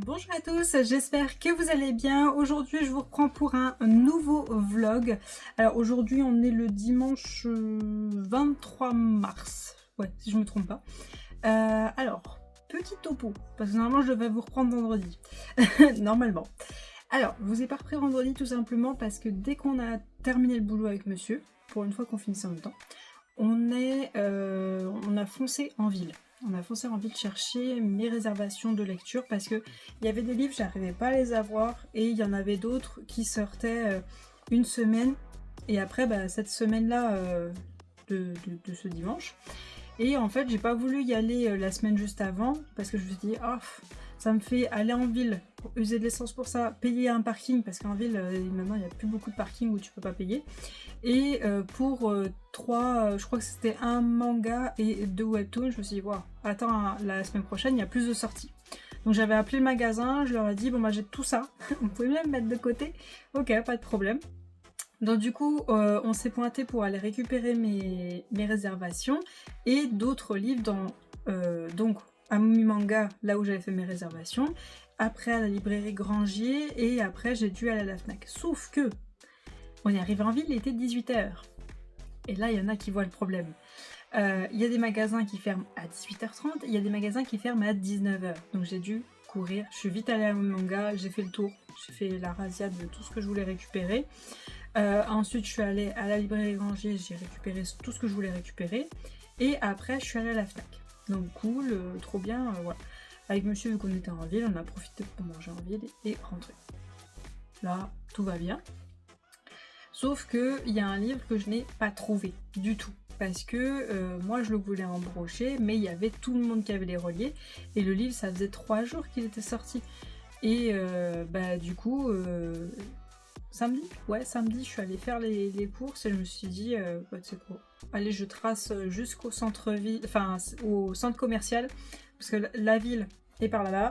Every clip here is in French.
Bonjour à tous, j'espère que vous allez bien. Aujourd'hui je vous reprends pour un nouveau vlog. Alors aujourd'hui on est le dimanche 23 mars, ouais si je me trompe pas. Alors, petit topo, parce que normalement je devais vous reprendre vendredi, normalement. Alors, je vous ai pas repris vendredi tout simplement parce que dès qu'on a terminé le boulot avec monsieur, pour une fois qu'on finissait en même temps, on a foncé en ville. On a foncé en ville chercher mes réservations de lecture parce que il y avait des livres, j'arrivais pas à les avoir et il y en avait d'autres qui sortaient une semaine et après cette semaine-là de ce dimanche. Et en fait, j'ai pas voulu y aller la semaine juste avant parce que je me suis dit, oh, ça me fait aller en ville, user de l'essence pour ça, payer un parking parce qu'en ville, maintenant il n'y a plus beaucoup de parking où tu peux pas payer. Et pour trois, je crois que c'était un manga et deux webtoons, je me suis dit, wow, attends, la semaine prochaine, il y a plus de sorties. Donc j'avais appelé le magasin, je leur ai dit, bon bah j'ai tout ça, vous pouvez même mettre de côté. Ok, pas de problème. Donc du coup, on s'est pointé pour aller récupérer mes réservations et d'autres livres donc à Mumi Manga, là où j'avais fait mes réservations, après à la librairie Grangier et après j'ai dû aller à la Fnac. Sauf que on est arrivé en ville, il était 18h. Et là, il y en a qui voient le problème. Il y a des magasins qui ferment à 18h30, il y a des magasins qui ferment à 19h. Donc j'ai dû courir, je suis vite allée à Mumi Manga, j'ai fait le tour, j'ai fait la razzia de tout ce que je voulais récupérer. Ensuite, je suis allée à la librairie Grangier, j'ai récupéré tout ce que je voulais récupérer. Et après, je suis allée à la Fnac. Donc cool, trop bien, voilà. Avec monsieur, vu qu'on était en ville, on a profité pour manger en ville et rentrer. Là, tout va bien. Sauf qu'il y a un livre que je n'ai pas trouvé du tout. Parce que moi, je le voulais en brochet, mais il y avait tout le monde qui avait les reliés. Et le livre, ça faisait 3 jours qu'il était sorti. Et du coup... samedi, je suis allée faire les courses et je me suis dit, c'est quoi ? Allez, je trace jusqu'au centre-ville, enfin au centre commercial, parce que la ville est par là-bas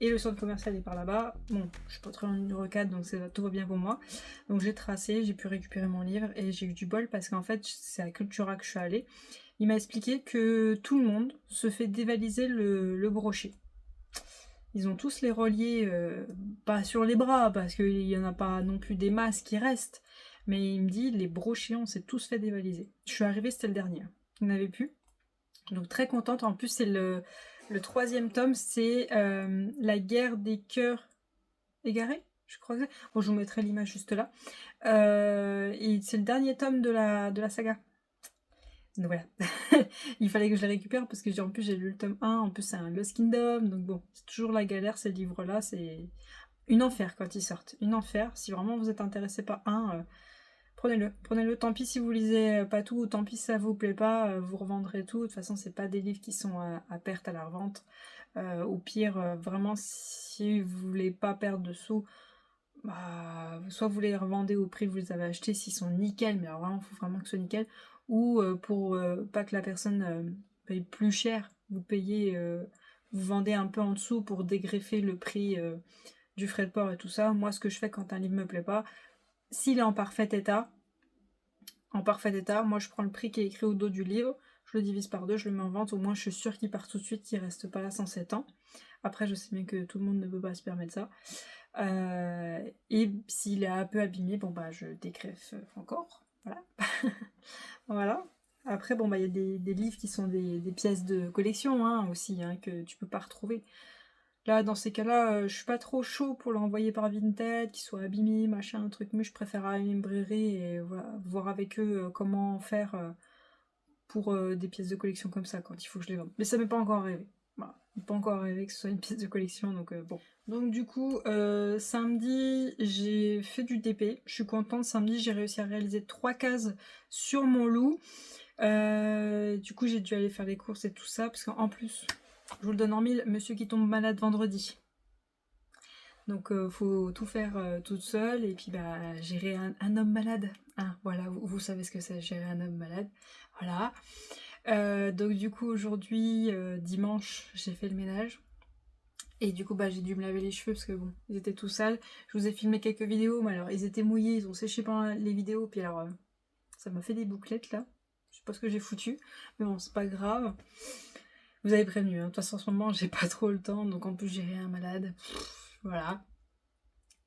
et le centre commercial est par là-bas. Bon, je suis pas très loin du rocade, donc tout va bien pour moi. Donc j'ai tracé, j'ai pu récupérer mon livre et j'ai eu du bol parce qu'en fait, c'est à Cultura que je suis allée. Il m'a expliqué que tout le monde se fait dévaliser le brochet. Ils ont tous les reliés, pas sur les bras, parce qu'il n'y en a pas non plus des masses qui restent. Mais il me dit, les brochets, on s'est tous fait dévaliser. Je suis arrivée, c'était le dernier. Il n'avait plus. Donc très contente. En plus, c'est le 3e tome, c'est La guerre des cœurs égarés, je crois que c'est. Bon, je vous mettrai l'image juste là. Et c'est le dernier tome de la saga. Donc voilà, il fallait que je les récupère parce que en plus j'ai lu le tome 1, en plus c'est un Lost Kingdom, donc bon, c'est toujours la galère ces livres-là, c'est une enfer quand ils sortent, une enfer. Si vraiment vous êtes intéressé par un, prenez-le, tant pis si vous lisez pas tout, tant pis si ça vous plaît pas, vous revendrez tout, de toute façon c'est pas des livres qui sont à perte à la revente. Au pire, vraiment si vous voulez pas perdre de sous, soit vous les revendez au prix que vous les avez achetés s'ils sont nickel, mais alors vraiment il faut vraiment que ce soit nickel, ou pour pas que la personne paye plus cher, vous payez, vous vendez un peu en dessous pour dégreffer le prix du frais de port et tout ça. Moi ce que je fais quand un livre me plaît pas, s'il est en parfait état, moi je prends le prix qui est écrit au dos du livre, je le divise par 2, je le mets en vente, au moins je suis sûre qu'il part tout de suite, qu'il reste pas là 107 ans. Après je sais bien que tout le monde ne peut pas se permettre ça. Et s'il est un peu abîmé, je dégreffe encore. Voilà. Voilà. Après, il y a des livres qui sont des pièces de collection aussi, que tu peux pas retrouver. Là, dans ces cas-là, je suis pas trop chaud pour l'envoyer par Vinted, qu'il soit abîmé, machin, un truc, mais je préfère aller à une librairie et voilà, voir avec eux comment faire pour des pièces de collection comme ça, quand il faut que je les vende. Mais ça m'est pas encore arrivé. Voilà. Pas encore arrivé que ce soit une pièce de collection, donc bon. Donc du coup, samedi, j'ai fait du TP. Je suis contente, samedi, j'ai réussi à réaliser 3 cases sur mon loup. Du coup, j'ai dû aller faire les courses et tout ça, parce qu'en plus, je vous le donne en mille, monsieur qui tombe malade vendredi. Donc faut tout faire toute seule, et puis gérer un homme malade. Voilà, vous savez ce que c'est, gérer un homme malade. Voilà. Donc du coup, aujourd'hui, dimanche, j'ai fait le ménage. Et du coup, j'ai dû me laver les cheveux parce que bon, ils étaient tout sales. Je vous ai filmé quelques vidéos, mais alors ils étaient mouillés, ils ont séché pendant les vidéos. Puis alors, ça m'a fait des bouclettes là. Je sais pas ce que j'ai foutu, mais bon, c'est pas grave. Vous avez prévenu, hein. De toute façon, en ce moment, j'ai pas trop le temps, donc en plus, j'ai rien malade. Voilà.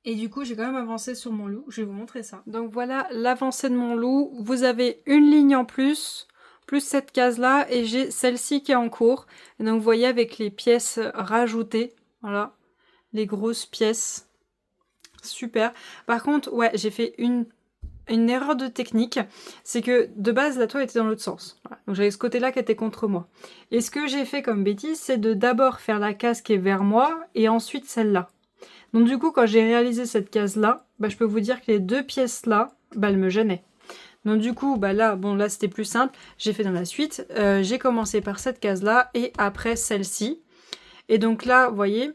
Et du coup, j'ai quand même avancé sur mon loup. Je vais vous montrer ça. Donc voilà l'avancée de mon loup. Vous avez une ligne en plus cette case-là, et j'ai celle-ci qui est en cours. Et donc, vous voyez avec les pièces rajoutées, voilà, les grosses pièces. Super. Par contre, ouais, j'ai fait une erreur de technique, c'est que de base la toile était dans l'autre sens. Voilà. Donc j'avais ce côté-là qui était contre moi. Et ce que j'ai fait comme bêtise, c'est de d'abord faire la case qui est vers moi et ensuite celle-là. Donc du coup, quand j'ai réalisé cette case-là, bah, je peux vous dire que les deux pièces-là, bah, elles me gênaient. Donc du coup, bah là, bon là c'était plus simple. J'ai fait dans la suite. J'ai commencé par cette case-là et après celle-ci. Et donc là, vous voyez,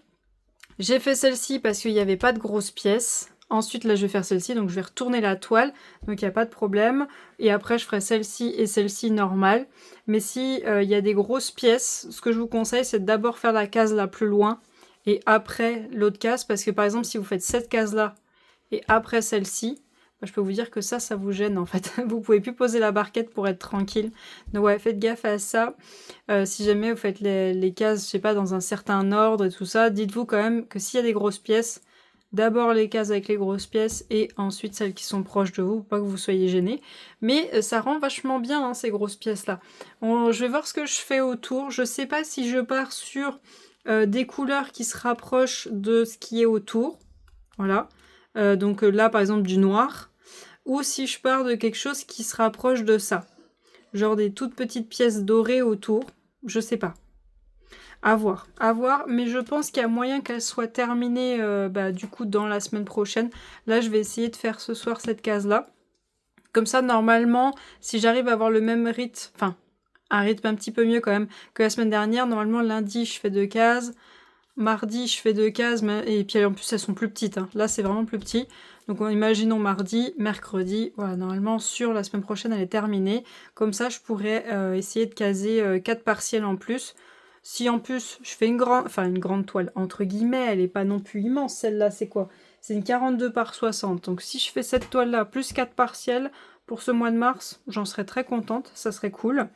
j'ai fait celle-ci parce qu'il n'y avait pas de grosses pièces. Ensuite, là, je vais faire celle-ci, donc je vais retourner la toile, donc il n'y a pas de problème. Et après, je ferai celle-ci et celle-ci normale. Mais si il y a des grosses pièces, ce que je vous conseille, c'est d'abord faire la case la plus loin et après l'autre case. Parce que par exemple, si vous faites cette case-là et après celle-ci, bah, je peux vous dire que ça vous gêne en fait. Vous pouvez plus poser la barquette pour être tranquille. Donc ouais, faites gaffe à ça. Si jamais vous faites les cases, je sais pas, dans un certain ordre et tout ça, dites-vous quand même que s'il y a des grosses pièces, d'abord les cases avec les grosses pièces et ensuite celles qui sont proches de vous, pour pas que vous soyez gênés. Mais ça rend vachement bien hein, ces grosses pièces-là. Je vais voir ce que je fais autour. Je sais pas si je pars sur des couleurs qui se rapprochent de ce qui est autour. Voilà. Donc là, par exemple, du noir. Ou si je pars de quelque chose qui se rapproche de ça. Genre des toutes petites pièces dorées autour. Je sais pas. À voir, mais je pense qu'il y a moyen qu'elle soit terminée du coup dans la semaine prochaine. Là, je vais essayer de faire ce soir cette case-là. Comme ça, normalement, si j'arrive à avoir le même rythme, enfin, un rythme un petit peu mieux quand même que la semaine dernière, normalement, lundi, je fais 2 cases. Mardi, je fais 2 cases, et puis en plus, elles sont plus petites. Hein. Là, c'est vraiment plus petit. Donc, imaginons mardi, mercredi. Voilà, normalement, sur la semaine prochaine, elle est terminée. Comme ça, je pourrais essayer de caser 4 partiels en plus. Si en plus, je fais une grande toile, entre guillemets, elle n'est pas non plus immense. Celle-là, c'est quoi? C'est une 42 par 60. Donc, si je fais cette toile-là, plus 4 partiels pour ce mois de mars, j'en serais très contente. Ça serait cool.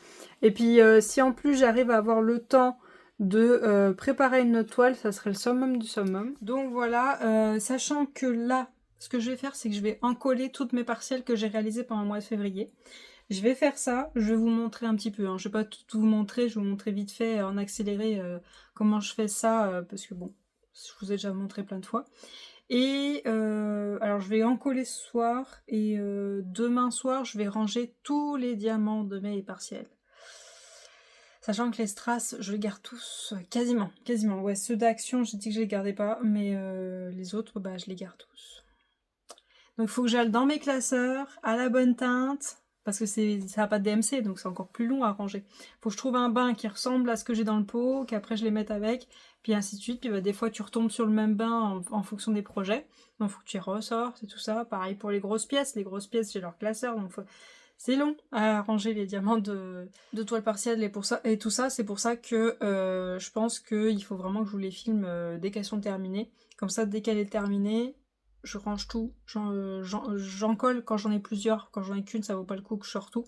Et puis, si en plus, j'arrive à avoir le temps de préparer une autre toile, ça serait le summum du summum. Donc voilà, sachant que là, ce que je vais faire, c'est que je vais encoller toutes mes partiels que j'ai réalisés pendant le mois de février. Je vais faire ça, je vais vous montrer un petit peu, hein. Je vais pas tout vous montrer, je vais vous montrer vite fait en accéléré comment je fais ça, parce que bon, je vous ai déjà montré plein de fois. Et alors je vais encoller ce soir, et demain soir, je vais ranger tous les diamants de mes partiels. Sachant que les strass, je les garde tous, quasiment. Ouais, ceux d'action, j'ai dit que je les gardais pas, mais les autres, bah, je les garde tous. Donc il faut que j'aille dans mes classeurs, à la bonne teinte, parce que ça n'a pas de DMC, donc c'est encore plus long à ranger. Faut que je trouve un bain qui ressemble à ce que j'ai dans le pot, qu'après je les mette avec, puis ainsi de suite. Puis bah, des fois tu retombes sur le même bain en fonction des projets, donc il faut que tu y ressortes et tout ça. Pareil pour les grosses pièces, j'ai leur classeur, donc c'est long à ranger les diamants de toile partielle et tout ça. C'est pour ça que je pense qu'il faut vraiment que je vous les filme dès qu'elles sont terminées. Comme ça, dès qu'elle est terminée, je range tout. J'en colle quand j'en ai plusieurs. Quand j'en ai qu'une, ça vaut pas le coup que je sors tout.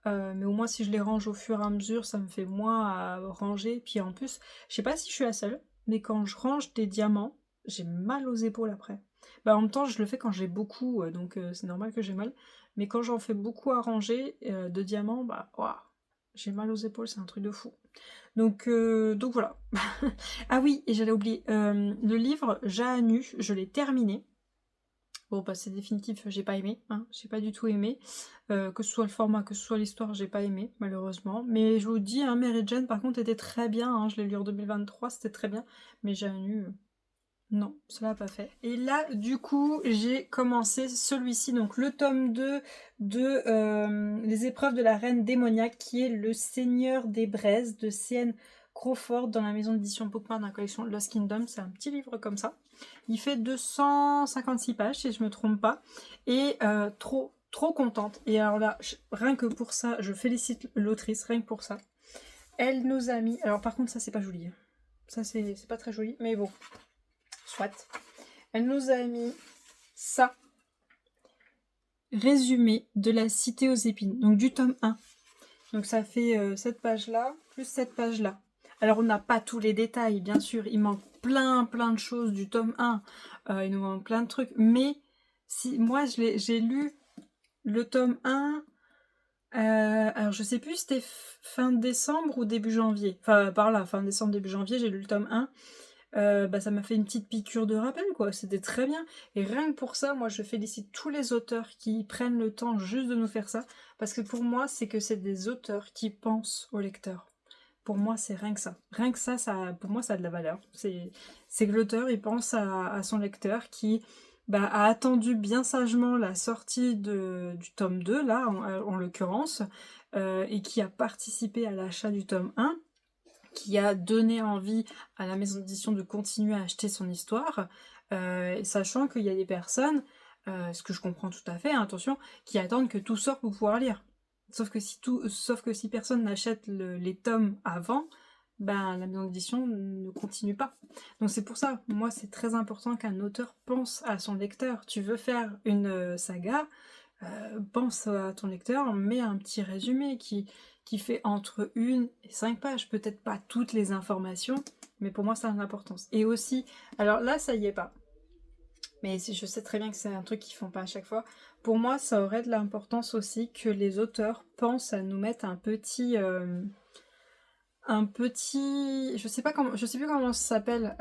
Mais au moins, si je les range au fur et à mesure, ça me fait moins à ranger. Puis en plus, je sais pas si je suis la seule, mais quand je range des diamants, j'ai mal aux épaules après. Bah, en même temps, je le fais quand j'ai beaucoup, donc c'est normal que j'ai mal. Mais quand j'en fais beaucoup à ranger de diamants, bah, ouah, j'ai mal aux épaules, c'est un truc de fou. Donc voilà. Ah oui, et j'allais oublier, le livre Jaanu, je l'ai terminé. Bon bah c'est définitif, j'ai pas aimé, hein, j'ai pas du tout aimé. Que ce soit le format, que ce soit l'histoire, j'ai pas aimé, malheureusement. Mais je vous dis, hein, Mary Jane par contre était très bien, hein, je l'ai lu en 2023, c'était très bien. Mais Jaanu, non, cela n'a pas fait. Et là, du coup, j'ai commencé celui-ci, donc le tome 2 de Les épreuves de la reine démoniaque, qui est Le Seigneur des Braises de C.N. Crawford dans la maison d'édition Bookmark dans la collection Lost Kingdom. C'est un petit livre comme ça. Il fait 256 pages, si je me trompe pas. Et trop contente. Et alors là, rien que pour ça, je félicite l'autrice, rien que pour ça. Elle nous a mis... Alors par contre, ça, c'est pas joli. Ça, c'est pas très joli, mais bon... Soit. Elle nous a mis ça. Résumé de la cité aux épines. Donc du tome 1. Donc ça fait cette page-là, plus cette page-là. Alors on n'a pas tous les détails, bien sûr, il manque plein de choses du tome 1, il nous manque plein de trucs, mais si moi j'ai lu le tome 1, alors je sais plus si c'était fin décembre ou début janvier, enfin par là, fin décembre, début janvier, j'ai lu le tome 1, bah, ça m'a fait une petite piqûre de rappel, quoi, c'était très bien, et rien que pour ça, moi je félicite tous les auteurs qui prennent le temps juste de nous faire ça, parce que pour moi, c'est que c'est des auteurs qui pensent au lecteur. Pour moi, c'est rien que ça. Rien que ça, pour moi, ça a de la valeur. C'est que l'auteur, il pense à son lecteur qui bah, a attendu bien sagement la sortie du tome 2, là, en l'occurrence, et qui a participé à l'achat du tome 1, qui a donné envie à la maison d'édition de continuer à acheter son histoire, sachant qu'il y a des personnes, ce que je comprends tout à fait, hein, attention, qui attendent que tout sorte pour pouvoir lire. Sauf que si personne n'achète les tomes avant, ben la maison d'édition ne continue pas. Donc c'est pour ça, moi c'est très important qu'un auteur pense à son lecteur. Tu veux faire une saga, pense à ton lecteur, mets un petit résumé qui fait entre 1 et 5 pages. Peut-être pas toutes les informations, mais pour moi ça a une importance. Et aussi, alors là ça y est pas, mais je sais très bien que c'est un truc qu'ils font pas à chaque fois. Pour moi, ça aurait de l'importance aussi que les auteurs pensent à nous mettre je sais pas comment, je sais plus comment ça s'appelle,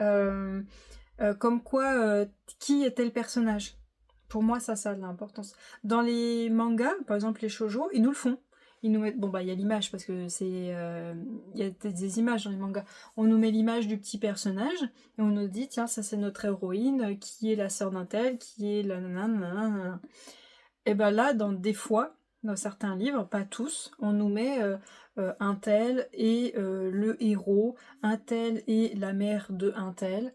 comme quoi, qui est tel personnage. Pour moi, ça a de l'importance. Dans les mangas, par exemple les shoujo, ils nous le font. Ils nous mettent, bon bah il y a l'image parce que il y a des images dans les mangas. On nous met l'image du petit personnage et on nous dit tiens ça c'est notre héroïne, qui est la sœur d'un tel, qui est la nanana. Et ben là dans certains livres, pas tous, on nous met un tel et le héros, un tel et la mère de un tel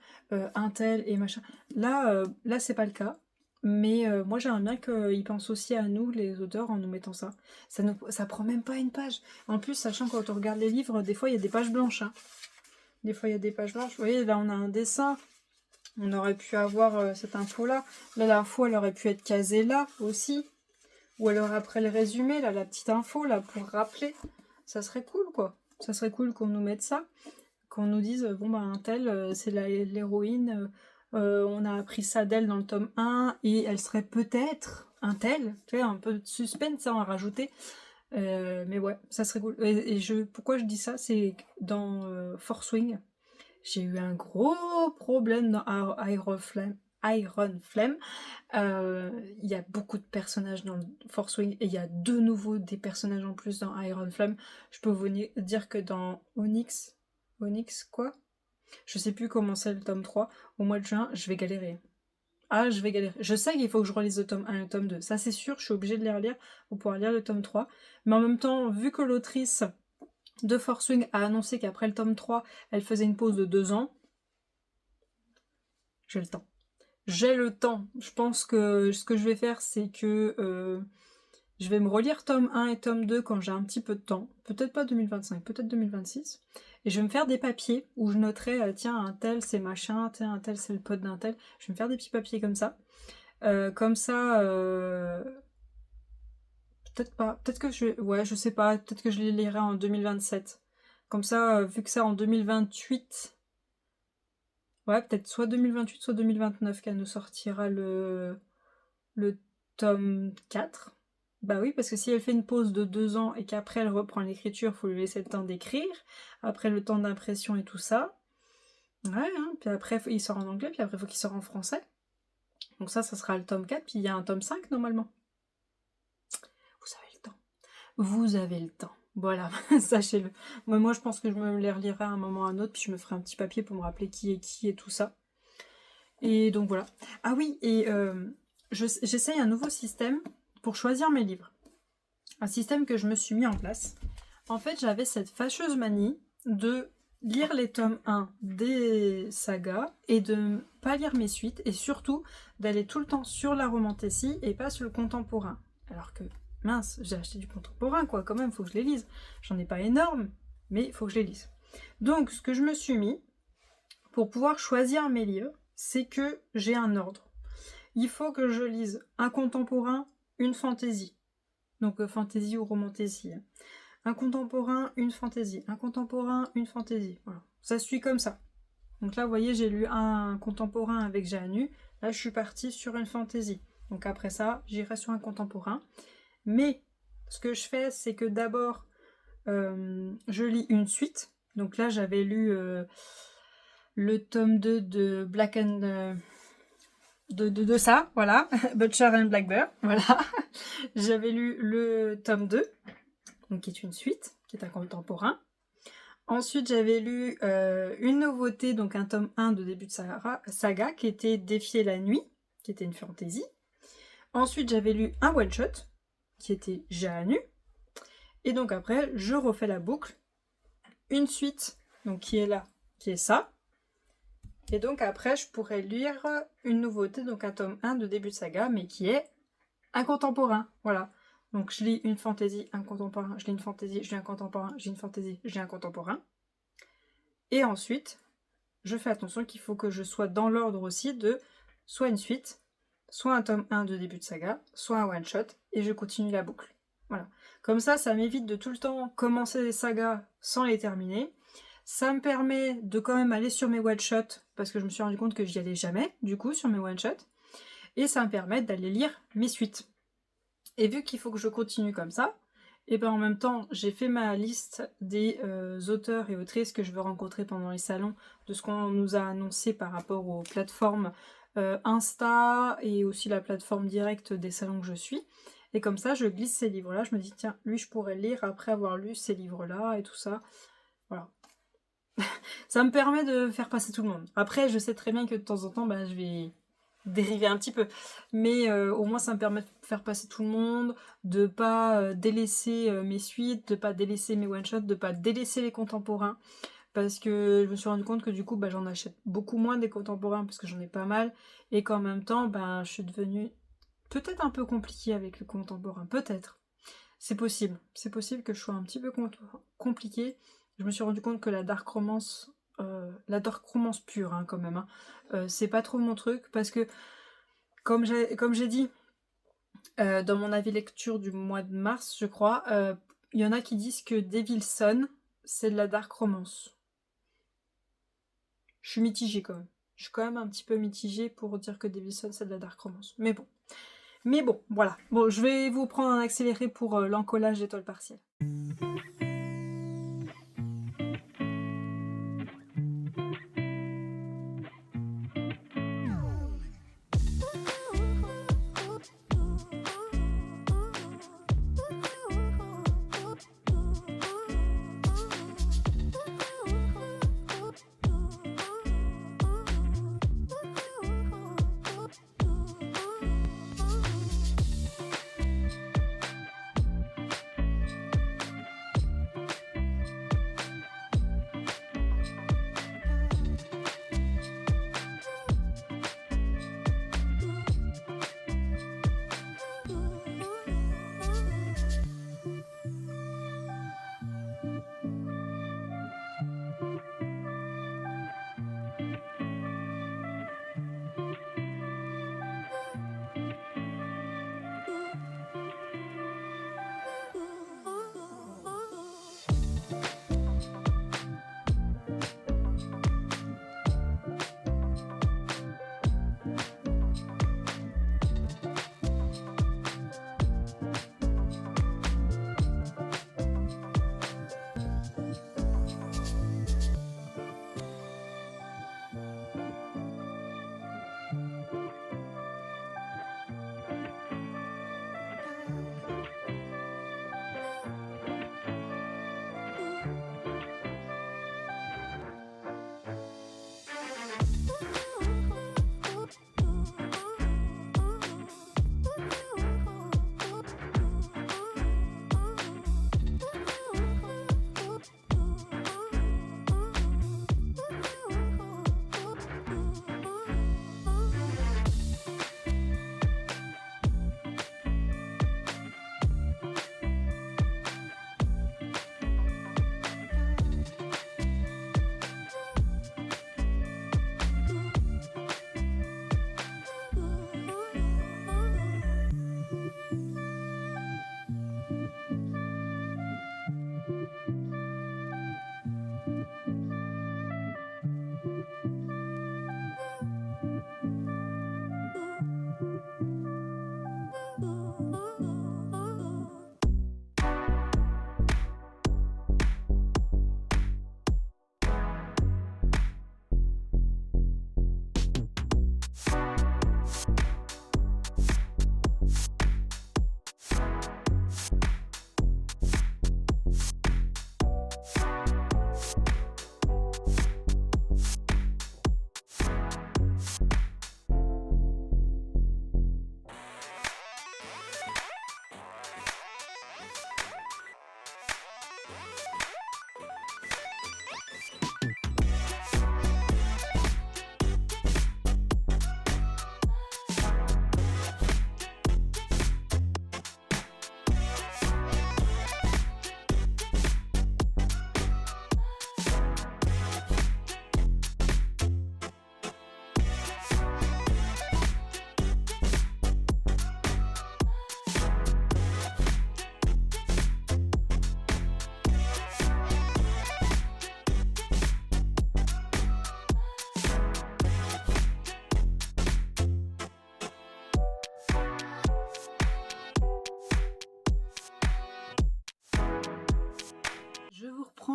et machin. Là c'est pas le cas. Mais moi j'aimerais bien qu'ils pensent aussi à nous, les auteurs, en nous mettant ça. Ça prend même pas une page. En plus, sachant quand on regarde les livres, des fois il y a des pages blanches. Hein. Des fois il y a des pages blanches. Vous voyez, là on a un dessin. On aurait pu avoir cette info-là. La dernière fois, elle aurait pu être casée là aussi. Ou alors après le résumé, là, la petite info, là, pour rappeler. Ça serait cool, quoi. Ça serait cool qu'on nous mette ça. Qu'on nous dise, bon, bah, un tel, c'est l'héroïne. On a appris ça d'elle dans le tome 1. Et elle serait peut-être un tel. Tu sais, un peu de suspense, ça, on a rajouté. Mais ouais, ça serait cool. Pourquoi je dis ça, c'est dans Force Wing. J'ai eu un gros problème dans Iron Flame. Il y a beaucoup de personnages dans Force Wing et il y a de nouveau des personnages en plus dans Iron Flame. Je peux vous dire que dans Onyx quoi? Je sais plus comment c'est le tome 3. Au mois de juin, je vais galérer. Ah, je vais galérer. Je sais qu'il faut que je relise le tome 1 et le tome 2. Ça, c'est sûr, je suis obligée de les relire pour pouvoir lire le tome 3. Mais en même temps, vu que l'autrice de Force Wing a annoncé qu'après le tome 3, elle faisait une pause de 2 ans, j'ai le temps. J'ai le temps. Je pense que ce que je vais faire, c'est que je vais me relire tome 1 et tome 2 quand j'ai un petit peu de temps. Peut-être pas 2025, peut-être 2026. Et je vais me faire des papiers où je noterai, tiens, un tel c'est machin, tiens, un tel c'est le pote d'un tel. Je vais me faire des petits papiers comme ça. Peut-être pas. Peut-être que ouais, je sais pas. Peut-être que je les lirai en 2027. Comme ça, vu que ça en 2028... Ouais, peut-être soit 2028, soit 2029 qu'elle nous sortira le tome 4. Bah oui, parce que si elle fait une pause de 2 ans et qu'après elle reprend l'écriture, il faut lui laisser le temps d'écrire. Après le temps d'impression et tout ça. Ouais, hein. Puis après il sort en anglais, puis après il faut qu'il sorte en français. Donc ça sera le tome 4, puis il y a un tome 5 normalement. Vous avez le temps. Vous avez le temps. Voilà, sachez-le. Moi, je pense que je me les relirai à un moment ou à un autre, puis je me ferai un petit papier pour me rappeler qui est qui et tout ça. Et donc voilà. Ah oui, et j'essaye un nouveau système pour choisir mes livres. Un système que je me suis mis en place. En fait, j'avais cette fâcheuse manie de lire les tomes 1 des sagas et de ne pas lire mes suites, et surtout d'aller tout le temps sur la romantasy et pas sur le contemporain. Alors que, mince, j'ai acheté du contemporain, quoi, quand même, faut que je les lise. J'en ai pas énorme, mais il faut que je les lise. Donc, ce que je me suis mis, pour pouvoir choisir mes livres, c'est que j'ai un ordre. Il faut que je lise un contemporain, une fantasy. Donc fantasy ou romantasy. un contemporain, une fantaisie, un contemporain, une fantaisie. Voilà. Ça suit comme ça. Donc là, vous voyez, j'ai lu un contemporain avec Jeannu. Là, je suis partie sur une fantaisie. Donc après ça, j'irai sur un contemporain. Mais ce que je fais, c'est que d'abord, je lis une suite. Donc là, j'avais lu le tome 2 de Black and... de ça, voilà. Butcher and Blackbird, voilà. J'avais lu le tome 2, donc qui est une suite, qui est un contemporain. Ensuite, j'avais lu une nouveauté, donc un tome 1 de début de saga, qui était Défier la nuit, qui était une fantaisie. Ensuite, j'avais lu un one-shot, qui était Jeannu. Et donc après, je refais la boucle. Une suite, donc qui est là, qui est ça. Et donc après, je pourrais lire une nouveauté, donc un tome 1 de début de saga, mais qui est un contemporain. Voilà. Donc je lis une fantaisie, un contemporain, je lis une fantaisie, je lis un contemporain, je lis une fantaisie, je lis un contemporain. Et ensuite, je fais attention qu'il faut que je sois dans l'ordre aussi de soit une suite, soit un tome 1 de début de saga, soit un one-shot, et je continue la boucle. Voilà. Comme ça m'évite de tout le temps commencer les sagas sans les terminer. Ça me permet de quand même aller sur mes one-shots, parce que je me suis rendu compte que j'y allais jamais, du coup, sur mes one-shots. Et ça me permet d'aller lire mes suites. Et vu qu'il faut que je continue comme ça, et ben en même temps, j'ai fait ma liste des auteurs et autrices que je veux rencontrer pendant les salons, de ce qu'on nous a annoncé par rapport aux plateformes Insta, et aussi la plateforme directe des salons que je suis. Et comme ça, je glisse ces livres-là, je me dis, tiens, lui, je pourrais le lire après avoir lu ces livres-là, et tout ça. Voilà. Ça me permet de faire passer tout le monde. Après, je sais très bien que de temps en temps, je vais dériver un petit peu. Mais au moins, ça me permet de faire passer tout le monde, de pas délaisser mes suites, de pas délaisser mes one-shots, de pas délaisser les contemporains. Parce que je me suis rendu compte que du coup, j'en achète beaucoup moins des contemporains, parce que j'en ai pas mal. Et qu'en même temps, je suis devenue peut-être un peu compliquée avec le contemporain. Peut-être. C'est possible. C'est possible que je sois un petit peu compliquée. Je me suis rendu compte que la dark romance pure, hein, quand même, c'est pas trop mon truc, parce que, comme j'ai dit dans mon avis lecture du mois de mars, je crois, il y en a qui disent que Devil Son, c'est de la dark romance. Je suis mitigée quand même. Je suis quand même un petit peu mitigée pour dire que Devil Son, c'est de la dark romance. Mais bon, voilà. Bon, je vais vous prendre un accéléré pour l'encollage d'étoiles partielles.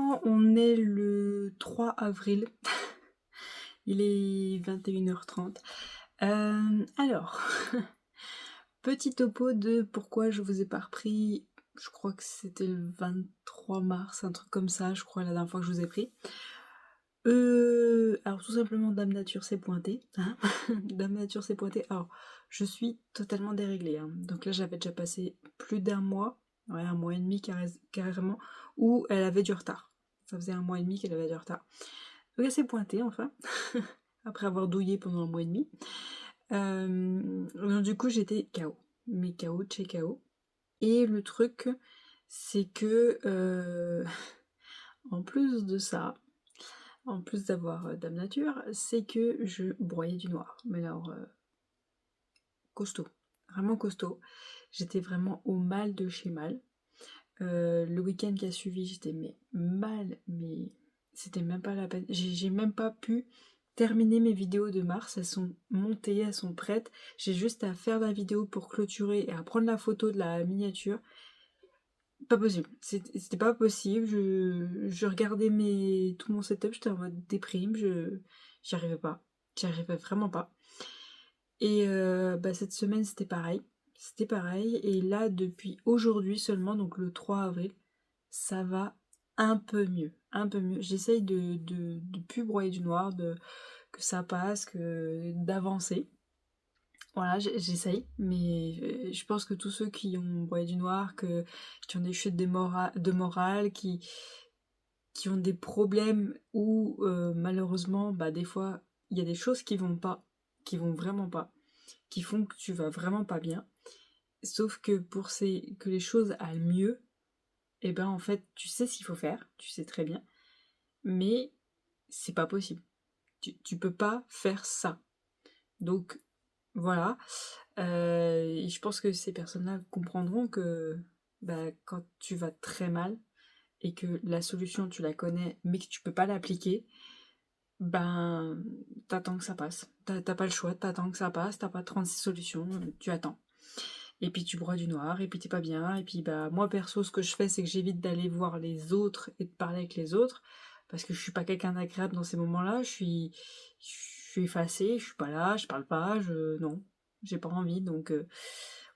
moment, on est le 3 avril. Il est 21h30. Alors, petit topo de pourquoi je vous ai pas repris. Je crois que c'était le 23 mars, un truc comme ça, je crois, la dernière fois que je vous ai pris. Alors tout simplement, Dame Nature s'est pointée. Hein. Dame Nature s'est pointée. Alors, je suis totalement déréglée. Hein. Donc là, j'avais déjà passé plus d'un mois, ouais, un mois et demi carrément, où elle avait du retard. Ça faisait un mois et demi qu'elle avait du retard. Donc elle s'est pointée, enfin, après avoir douillé pendant un mois et demi. Donc du coup, j'étais KO. Mais KO, chez KO. Et le truc, c'est que, en plus de ça, en plus d'avoir Dame Nature, c'est que je broyais du noir. Mais alors, costaud. Vraiment costaud. J'étais vraiment au mal de chez mal. Le week-end qui a suivi, j'étais mal, mais c'était même pas la peine. J'ai même pas pu terminer mes vidéos de mars. Elles sont montées, elles sont prêtes. J'ai juste à faire la vidéo pour clôturer et à prendre la photo de la miniature. Pas possible. C'était pas possible. Je regardais tout mon setup, j'étais en mode déprime. J'y arrivais pas. J'y arrivais vraiment pas. Et cette semaine, c'était pareil. C'était pareil. Et là, depuis aujourd'hui seulement, donc le 3 avril, ça va un peu mieux. Un peu mieux. J'essaye de plus broyer du noir, que ça passe, d'avancer. Voilà, j'essaye, mais je pense que tous ceux qui ont broyé du noir, qui ont des chutes de morale, qui ont des problèmes ou malheureusement, des fois, il y a des choses qui vont pas, qui vont vraiment pas, qui font que tu vas vraiment pas bien. Sauf que que les choses aillent mieux, et ben en fait, tu sais ce qu'il faut faire, tu sais très bien, mais c'est pas possible. Tu peux pas faire ça. Donc voilà. Et je pense que ces personnes-là comprendront que quand tu vas très mal et que la solution tu la connais mais que tu peux pas l'appliquer, t'attends que ça passe. T'as pas le choix, t'attends que ça passe, t'as pas 36 solutions, tu attends. Et puis tu broies du noir, et puis t'es pas bien, et puis moi perso ce que je fais c'est que j'évite d'aller voir les autres et de parler avec les autres, parce que je suis pas quelqu'un d'agréable dans ces moments-là, je suis effacée, je suis pas là, je parle pas, non, j'ai pas envie, donc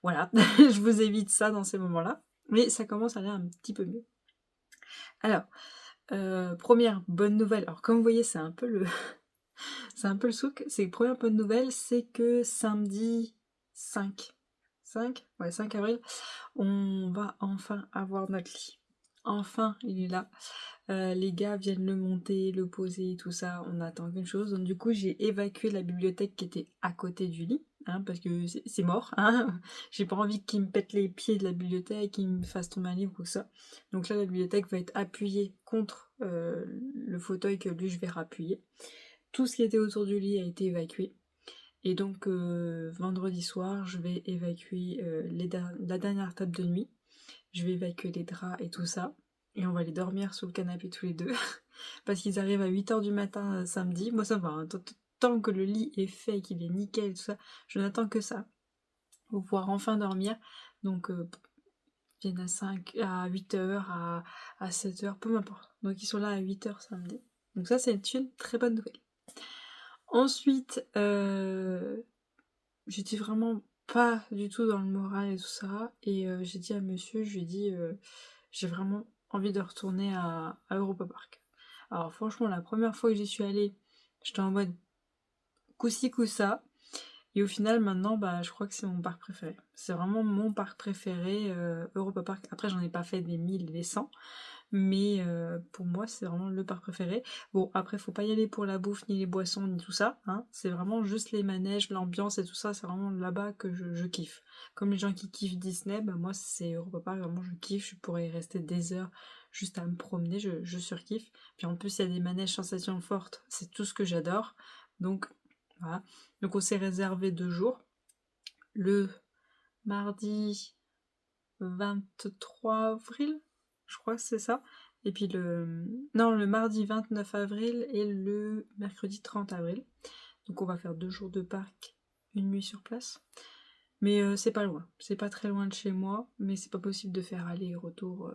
voilà, je vous évite ça dans ces moments-là, mais ça commence à aller un petit peu mieux. Alors, première bonne nouvelle, alors comme vous voyez c'est un peu le c'est un peu le souk, c'est première bonne nouvelle, c'est que samedi 5 avril, on va enfin avoir notre lit. Enfin, il est là. Les gars viennent le monter, le poser, tout ça. On attend qu'une chose. Donc du coup, j'ai évacué la bibliothèque qui était à côté du lit, hein, parce que c'est mort. Hein. J'ai pas envie qu'il me pète les pieds de la bibliothèque, qu'il me fasse tomber un livre ou quoi que ça. Donc là, la bibliothèque va être appuyée contre le fauteuil que lui je vais rappuyer. Tout ce qui était autour du lit a été évacué. Et donc vendredi soir, je vais évacuer la dernière table de nuit. Je vais évacuer les draps et tout ça. Et on va aller dormir sous le canapé tous les deux. Parce qu'ils arrivent à 8h du matin samedi. Moi ça va, hein. Tant que le lit est fait, qu'il est nickel, tout ça, je n'attends que ça. Pour pouvoir enfin dormir. Donc ils viennent à 8h, à 7h, peu m'importe. Donc ils sont là à 8h samedi. Donc ça c'est une très bonne nouvelle. Ensuite, j'étais vraiment pas du tout dans le moral et tout ça. Et j'ai dit à monsieur, je lui ai dit, j'ai vraiment envie de retourner à Europa Park. Alors franchement, la première fois que j'y suis allée, j'étais en mode coup-ci, coup-ça. Et au final, maintenant, je crois que c'est mon parc préféré. C'est vraiment mon parc préféré, Europa Park. Après, j'en ai pas fait des 1000 et des 100. Mais pour moi, c'est vraiment le parc préféré. Bon, après, faut pas y aller pour la bouffe, ni les boissons, ni tout ça. Hein. C'est vraiment juste les manèges, l'ambiance et tout ça. C'est vraiment là-bas que je kiffe. Comme les gens qui kiffent Disney, moi, c'est Europa Park. Vraiment, je kiffe. Je pourrais y rester des heures juste à me promener. Je surkiffe. Puis en plus, il y a des manèges sensations fortes. C'est tout ce que j'adore. Donc, voilà. Donc, on s'est réservé 2 jours. Le mardi 23 avril, je crois que c'est ça. Et puis le mardi 29 avril et le mercredi 30 avril. Donc on va faire 2 jours de parc, une nuit sur place. Mais c'est pas loin. C'est pas très loin de chez moi, mais c'est pas possible de faire aller et retour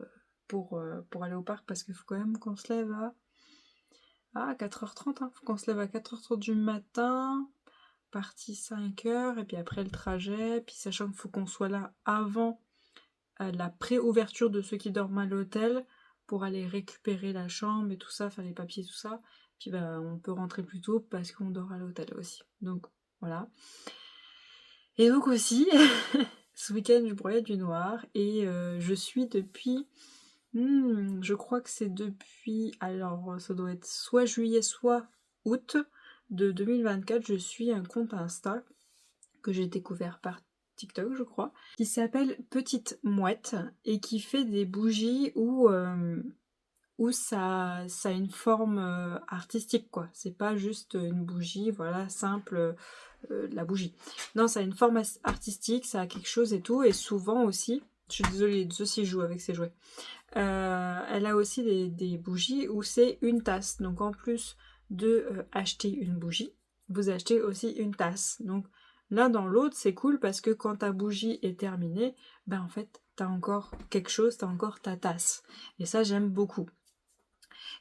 pour aller au parc parce qu'il faut quand même qu'on se lève à 4h30. Faut qu'on se lève à 4h30 du matin, parti 5h, et puis après le trajet, puis sachant qu'il faut qu'on soit là avant la pré-ouverture de ceux qui dorment à l'hôtel pour aller récupérer la chambre et tout ça, faire les papiers, tout ça. Puis on peut rentrer plus tôt parce qu'on dort à l'hôtel aussi. Donc voilà. Et donc aussi, ce week-end je broyais du noir et je suis depuis, je crois que c'est depuis, alors ça doit être soit juillet, soit août de 2024, je suis un compte Insta que j'ai découvert par TikTok, je crois, qui s'appelle Petite Mouette et qui fait des bougies où ça a une forme artistique, quoi. C'est pas juste une bougie, voilà, simple, la bougie. Non, ça a une forme artistique, ça a quelque chose et tout, et souvent aussi, je suis désolée, Ceci joue avec ses jouets. Elle a aussi des bougies où c'est une tasse. Donc en plus de acheter une bougie, vous achetez aussi une tasse. Donc l'un dans l'autre, c'est cool parce que quand ta bougie est terminée, en fait, t'as encore quelque chose, t'as encore ta tasse. Et ça, j'aime beaucoup.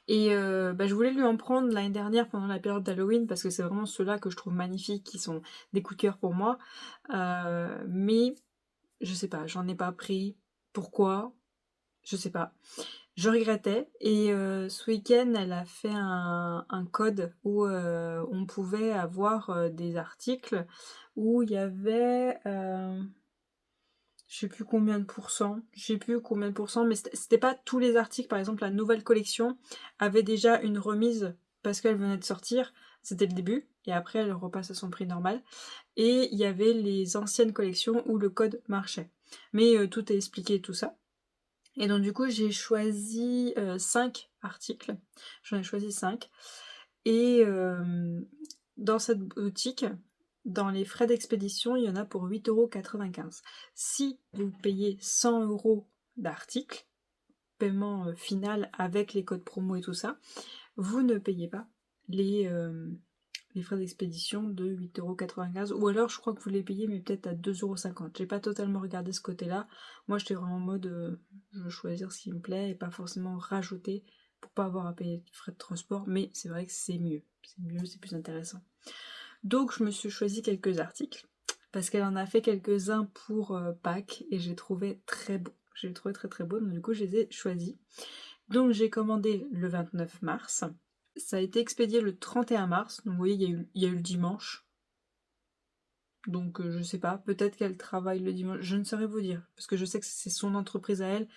Et je voulais lui en prendre l'année dernière pendant la période d'Halloween parce que c'est vraiment ceux-là que je trouve magnifiques, qui sont des coups de cœur pour moi. Mais je sais pas, j'en ai pas pris. Pourquoi? Je sais pas. Je regrettais. Et ce week-end, elle a fait un code où on pouvait avoir des articles où il y avait... je sais plus combien de pourcents, mais c'était pas tous les articles. Par exemple, la nouvelle collection avait déjà une remise parce qu'elle venait de sortir, c'était le début, et après elle repasse à son prix normal. Et il y avait les anciennes collections où le code marchait. Mais tout est expliqué, tout ça. Et donc du coup, j'ai choisi 5 articles. J'en ai choisi 5. Et dans cette boutique, dans les frais d'expédition, il y en a pour 8,95 €. Si vous payez 100 € d'article, paiement final avec les codes promo et tout ça, vous ne payez pas les frais d'expédition de 8,95 €. Ou alors je crois que vous les payez mais peut-être à 2,50 €. J'ai pas totalement regardé ce côté-là. Moi j'étais vraiment en mode je veux choisir ce qui me plaît et pas forcément rajouter pour pas avoir à payer de frais de transport. Mais c'est vrai que c'est mieux. C'est mieux, c'est plus intéressant. Donc je me suis choisi quelques articles parce qu'elle en a fait quelques-uns pour Pâques et j'ai trouvé très beau. J'ai trouvé très très beau, donc du coup je les ai choisis. Donc j'ai commandé le 29 mars. Ça a été expédié le 31 mars, donc vous voyez il y a eu le dimanche. Donc je sais pas, peut-être qu'elle travaille le dimanche, je ne saurais vous dire, parce que je sais que c'est son entreprise à elle.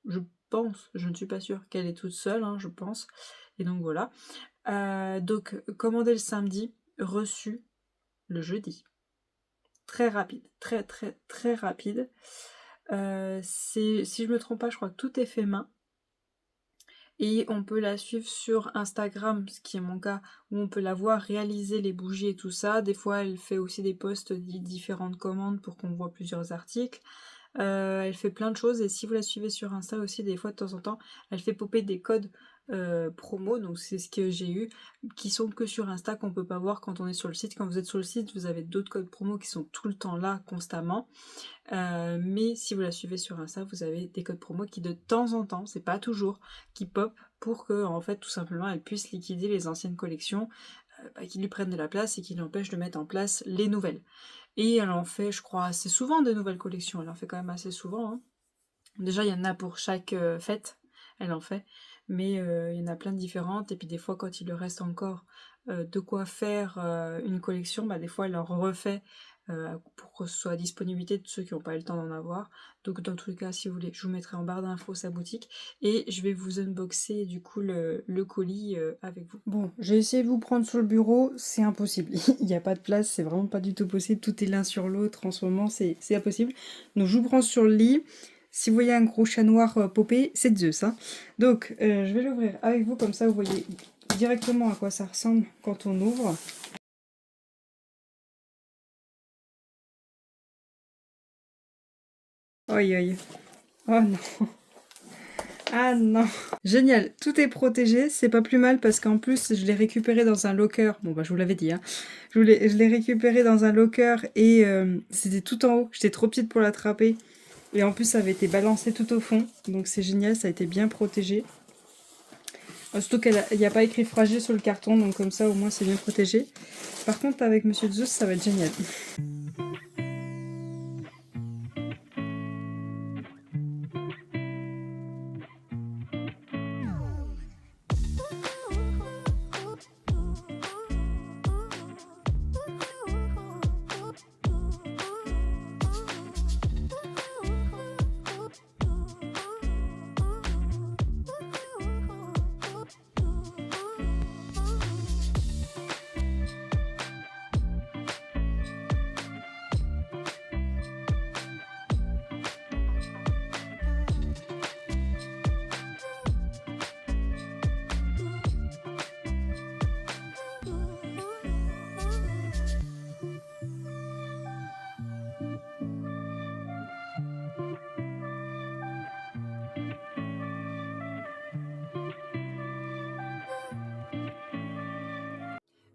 Je pense, je ne suis pas sûre qu'elle est toute seule, je pense. Et donc voilà. Donc commandé le samedi, reçu le jeudi. Très rapide, très très très rapide. Si je me trompe pas, je crois que tout est fait main. Et on peut la suivre sur Instagram, ce qui est mon cas, où on peut la voir réaliser les bougies et tout ça. Des fois, elle fait aussi des posts différentes commandes pour qu'on voit plusieurs articles. Elle fait plein de choses, et si vous la suivez sur Insta aussi, des fois de temps en temps, elle fait popper des codes promo, donc c'est ce que j'ai eu, qui sont que sur Insta, qu'on peut pas voir quand on est sur le site. Quand vous êtes sur le site, vous avez d'autres codes promo qui sont tout le temps là, constamment. Mais si vous la suivez sur Insta, vous avez des codes promo qui de temps en temps, c'est pas toujours, qui pop pour que, en fait, tout simplement, elle puisse liquider les anciennes collections qui lui prennent de la place et qui l'empêchent de mettre en place les nouvelles. Et elle en fait, je crois, assez souvent des nouvelles collections. Elle en fait quand même assez souvent. Déjà, il y en a pour chaque fête, elle en fait. Mais il y en a plein de différentes. Et puis des fois, quand il lui reste encore de quoi faire une collection, des fois, elle en refait pour que ce soit à disponibilité de ceux qui n'ont pas eu le temps d'en avoir. Donc dans tous les cas, si vous voulez, je vous mettrai en barre d'infos sa boutique. Et je vais vous unboxer du coup le colis avec vous. Bon, j'ai essayé de vous prendre sur le bureau, c'est impossible. Il n'y a pas de place, c'est vraiment pas du tout possible. Tout est l'un sur l'autre en ce moment, c'est impossible. Donc je vous prends sur le lit. Si vous voyez un gros chat noir popé, c'est Zeus. Donc je vais l'ouvrir avec vous, comme ça vous voyez directement à quoi ça ressemble quand on ouvre. Aïe aïe. Oh non. Ah non. Génial, tout est protégé, c'est pas plus mal parce qu'en plus je l'ai récupéré dans un locker. Bon je vous l'avais dit, je l'ai récupéré dans un locker et c'était tout en haut. J'étais trop petite pour l'attraper. Et en plus, ça avait été balancé tout au fond. Donc c'est génial, ça a été bien protégé. Surtout qu'il n'y a pas écrit fragile sur le carton, donc comme ça au moins c'est bien protégé. Par contre avec Monsieur Zeus, ça va être génial.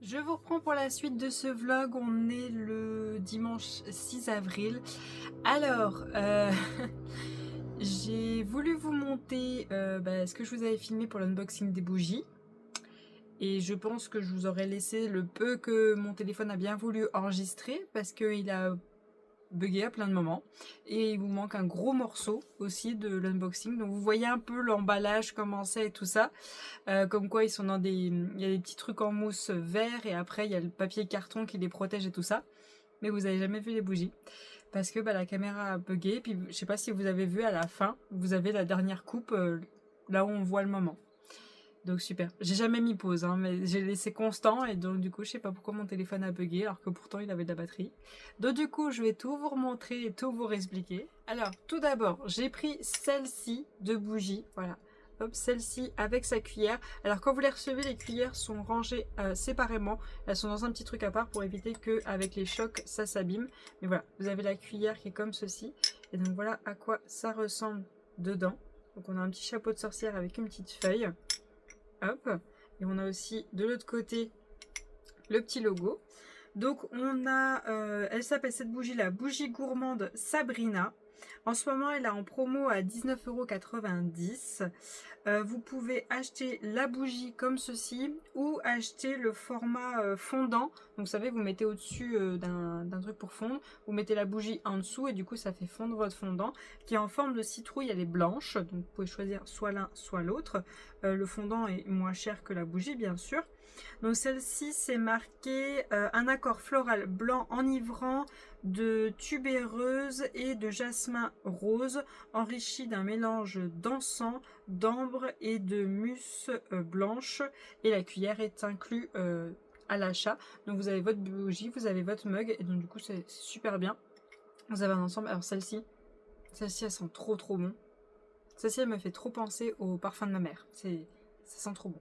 Je vous reprends pour la suite de ce vlog, on est le dimanche 6 avril. Alors, j'ai voulu vous monter ce que je vous avais filmé pour l'unboxing des bougies. Et je pense que je vous aurais laissé le peu que mon téléphone a bien voulu enregistrer parce qu'il a bugué à plein de moments. Et il vous manque un gros morceau aussi de l'unboxing. Donc vous voyez un peu l'emballage, comment c'est et tout ça. Comme quoi ils sont dans des... Il y a des petits trucs en mousse vert et après il y a le papier carton qui les protège et tout ça. Mais vous avez jamais vu les bougies. Parce que la caméra a bugué. Puis je sais pas si vous avez vu à la fin, vous avez la dernière coupe là où on voit le moment. Donc super. J'ai jamais mis pause, hein, mais j'ai laissé constant et donc du coup je sais pas pourquoi mon téléphone a bugué alors que pourtant il avait de la batterie. Donc du coup je vais tout vous remontrer et tout vous réexpliquer. Alors tout d'abord j'ai pris celle-ci de bougie, voilà. Hop, celle-ci avec sa cuillère. Alors quand vous les recevez, les cuillères sont rangées séparément. Elles sont dans un petit truc à part pour éviter qu'avec les chocs ça s'abîme. Mais voilà, vous avez la cuillère qui est comme ceci. Et donc voilà à quoi ça ressemble dedans. Donc on a un petit chapeau de sorcière avec une petite feuille. Hop. Et on a aussi de l'autre côté le petit logo. Donc on a, elle s'appelle cette bougie la bougie gourmande Sabrina. En ce moment elle est en promo à 19,90 €. Vous pouvez acheter la bougie comme ceci ou acheter le format fondant. Donc vous savez, vous mettez au-dessus d'un truc pour fondre, vous mettez la bougie en dessous et du coup ça fait fondre votre fondant qui est en forme de citrouille, elle est blanche. Donc vous pouvez choisir soit l'un soit l'autre. Le fondant est moins cher que la bougie bien sûr. Donc celle-ci c'est marqué un accord floral blanc enivrant de tubéreuse et de jasmin rose enrichi d'un mélange d'encens, d'ambre et de mousse blanche et la cuillère est inclue à l'achat. Donc vous avez votre bougie, vous avez votre mug et donc du coup c'est super bien. Vous avez un ensemble. Alors celle-ci elle sent trop bon. Celle-ci elle me fait trop penser au parfum de ma mère. Ça sent trop bon.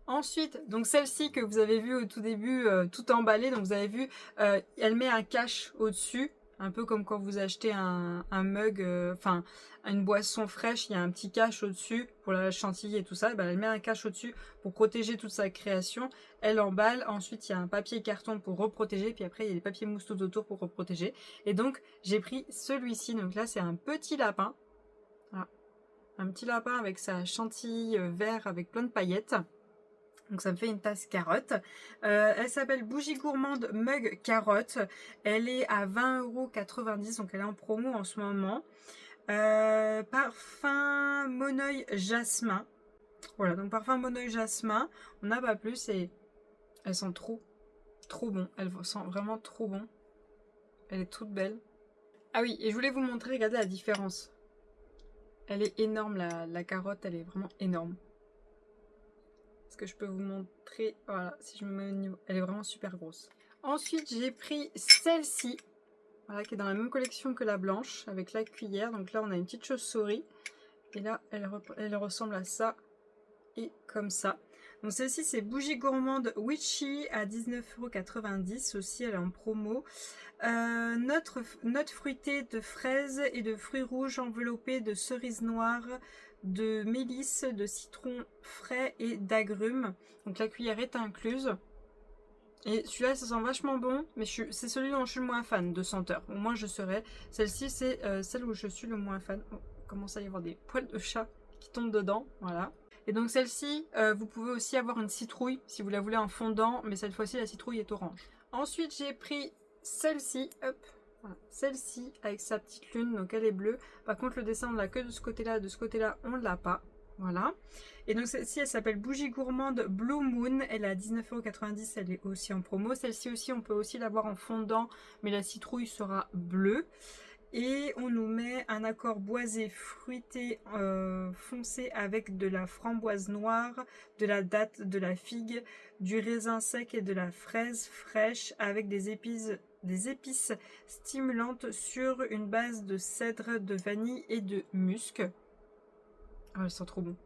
Ensuite, donc celle-ci que vous avez vue au tout début, tout emballée, donc vous avez vu, elle met un cache au-dessus, un peu comme quand vous achetez un mug, enfin une boisson fraîche, il y a un petit cache au-dessus pour la chantilly et tout ça, elle met un cache au-dessus pour protéger toute sa création, elle emballe, ensuite il y a un papier carton pour reprotéger, puis après il y a des papiers mousse tout autour pour reprotéger, et donc j'ai pris celui-ci, donc là c'est un petit lapin, voilà. Un petit lapin avec sa chantilly vert avec plein de paillettes. Donc ça me fait une tasse carotte. Elle s'appelle Bougie Gourmande Mug Carotte. Elle est à 20,90 €, donc elle est en promo en ce moment. Parfum Moneuil Jasmin. Voilà, donc parfum Moneuil Jasmin. On n'a pas plus et elles sont trop bon. Elles sentent vraiment trop bon. Elle est toute belle. Ah oui, et je voulais vous montrer, regardez la différence. Elle est énorme, la carotte, elle est vraiment énorme. Est-ce que je peux vous montrer? Voilà, si je me mets au niveau, elle est vraiment super grosse. Ensuite, j'ai pris celle-ci, voilà, qui est dans la même collection que la blanche, avec la cuillère. Donc là, on a une petite chauve-souris. Et là, elle ressemble à ça et comme ça. Donc celle-ci, c'est Bougie Gourmande Witchy à 19,90 € aussi, elle est en promo. Notes fruitées de fraises et de fruits rouges enveloppés de cerises noires, de mélisse, de citron frais et d'agrumes. Donc la cuillère est incluse. Et celui-là, ça sent vachement bon, mais c'est celui dont je suis le moins fan de senteur. Au moins, je serai. Celle-ci, c'est celle où je suis le moins fan. Oh, il commence à y avoir des poils de chat qui tombent dedans, voilà. Et donc celle-ci, vous pouvez aussi avoir une citrouille si vous la voulez en fondant, mais cette fois-ci, la citrouille est orange. Ensuite, j'ai pris celle-ci, hop, voilà. Celle-ci avec sa petite lune, donc elle est bleue. Par contre, le dessin, on l'a que de ce côté-là, on ne l'a pas. Voilà. Et donc celle-ci, elle s'appelle Bougie Gourmande Blue Moon. Elle est à 19,90 €. Elle est aussi en promo. Celle-ci aussi, on peut aussi l'avoir en fondant, mais la citrouille sera bleue. Et on nous met un accord boisé fruité foncé avec de la framboise noire, de la date, de la figue, du raisin sec et de la fraise fraîche avec des épices stimulantes sur une base de cèdre, de vanille et de musc. Ah, elles sont trop bon.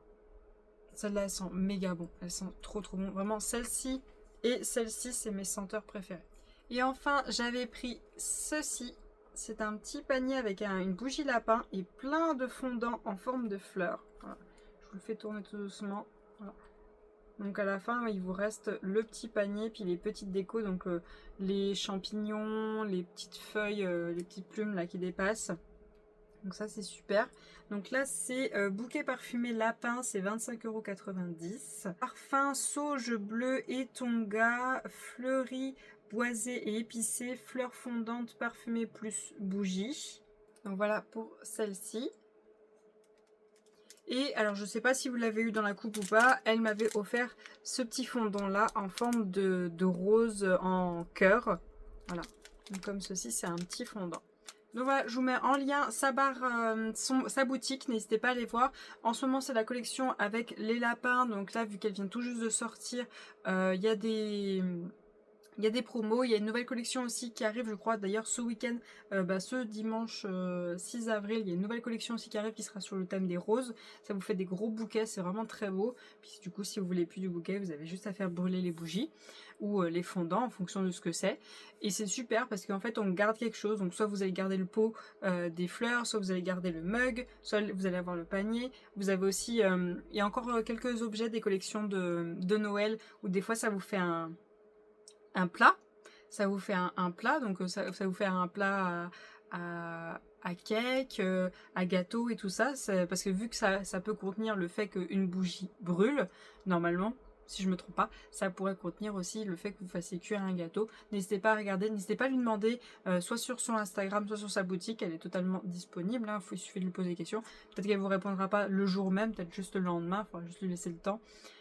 Celles-là, elles sont méga bon. Elles sont trop bon. Vraiment, celle-ci et celle-ci, c'est mes senteurs préférées. Et enfin, j'avais pris ceci. C'est un petit panier avec une bougie lapin et plein de fondants en forme de fleurs. Voilà. Je vous le fais tourner tout doucement. Voilà. Donc à la fin, il vous reste le petit panier, puis les petites décos, donc les champignons, les petites feuilles, les petites plumes là qui dépassent. Donc ça c'est super. Donc là c'est bouquet parfumé lapin, c'est 25,90 €. Parfum sauge bleu et tonga, fleuri, boisé et épicé, fleurs fondantes parfumées plus bougie. Donc voilà pour celle-ci. Et alors je sais pas si vous l'avez eu dans la coupe ou pas, elle m'avait offert ce petit fondant là en forme de rose en cœur. Voilà, donc comme ceci, c'est un petit fondant. Donc voilà, je vous mets en lien sa boutique, n'hésitez pas à aller voir. En ce moment, c'est la collection avec les lapins. Donc là, vu qu'elle vient tout juste de sortir, il y a des promos. Il y a une nouvelle collection aussi qui arrive, je crois, d'ailleurs ce week-end, ce dimanche 6 avril. Il y a une nouvelle collection aussi qui arrive qui sera sur le thème des roses. Ça vous fait des gros bouquets, c'est vraiment très beau. Puis du coup, si vous voulez plus du bouquet, vous avez juste à faire brûler les bougies ou les fondants en fonction de ce que c'est. Et c'est super parce qu'en fait, on garde quelque chose. Donc soit vous allez garder le pot des fleurs, soit vous allez garder le mug, soit vous allez avoir le panier. Vous avez aussi, il y a encore quelques objets des collections de Noël où des fois ça vous fait un plat, ça vous fait un plat, donc ça vous fait un plat à cake, à gâteau et tout ça, parce que vu que ça peut contenir le fait qu'une bougie brûle, normalement, si je me trompe pas, ça pourrait contenir aussi le fait que vous fassiez cuire un gâteau. N'hésitez pas à regarder, n'hésitez pas à lui demander, soit sur son Instagram, soit sur sa boutique, elle est totalement disponible, hein, il suffit de lui poser des questions. Peut-être qu'elle vous répondra pas le jour même, peut-être juste le lendemain, il faudra juste lui laisser le temps.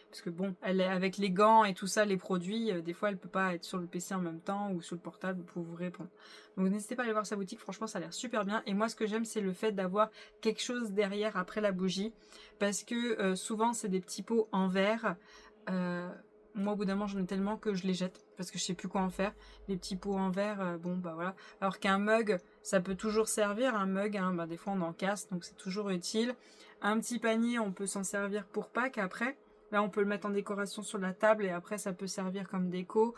Parce que bon, elle est avec les gants et tout ça, les produits, des fois elle peut pas être sur le PC en même temps ou sur le portable pour vous répondre. Donc n'hésitez pas à aller voir sa boutique, franchement ça a l'air super bien. Et moi ce que j'aime c'est le fait d'avoir quelque chose derrière après la bougie. Parce que souvent c'est des petits pots en verre. Moi au bout d'un moment j'en ai tellement que je les jette parce que je sais plus quoi en faire. Les petits pots en verre, bon bah voilà. Alors qu'un mug, ça peut toujours servir, un mug, hein, bah, des fois on en casse donc c'est toujours utile. Un petit panier, on peut s'en servir pour Pâques après. Là, on peut le mettre en décoration sur la table et après, ça peut servir comme déco,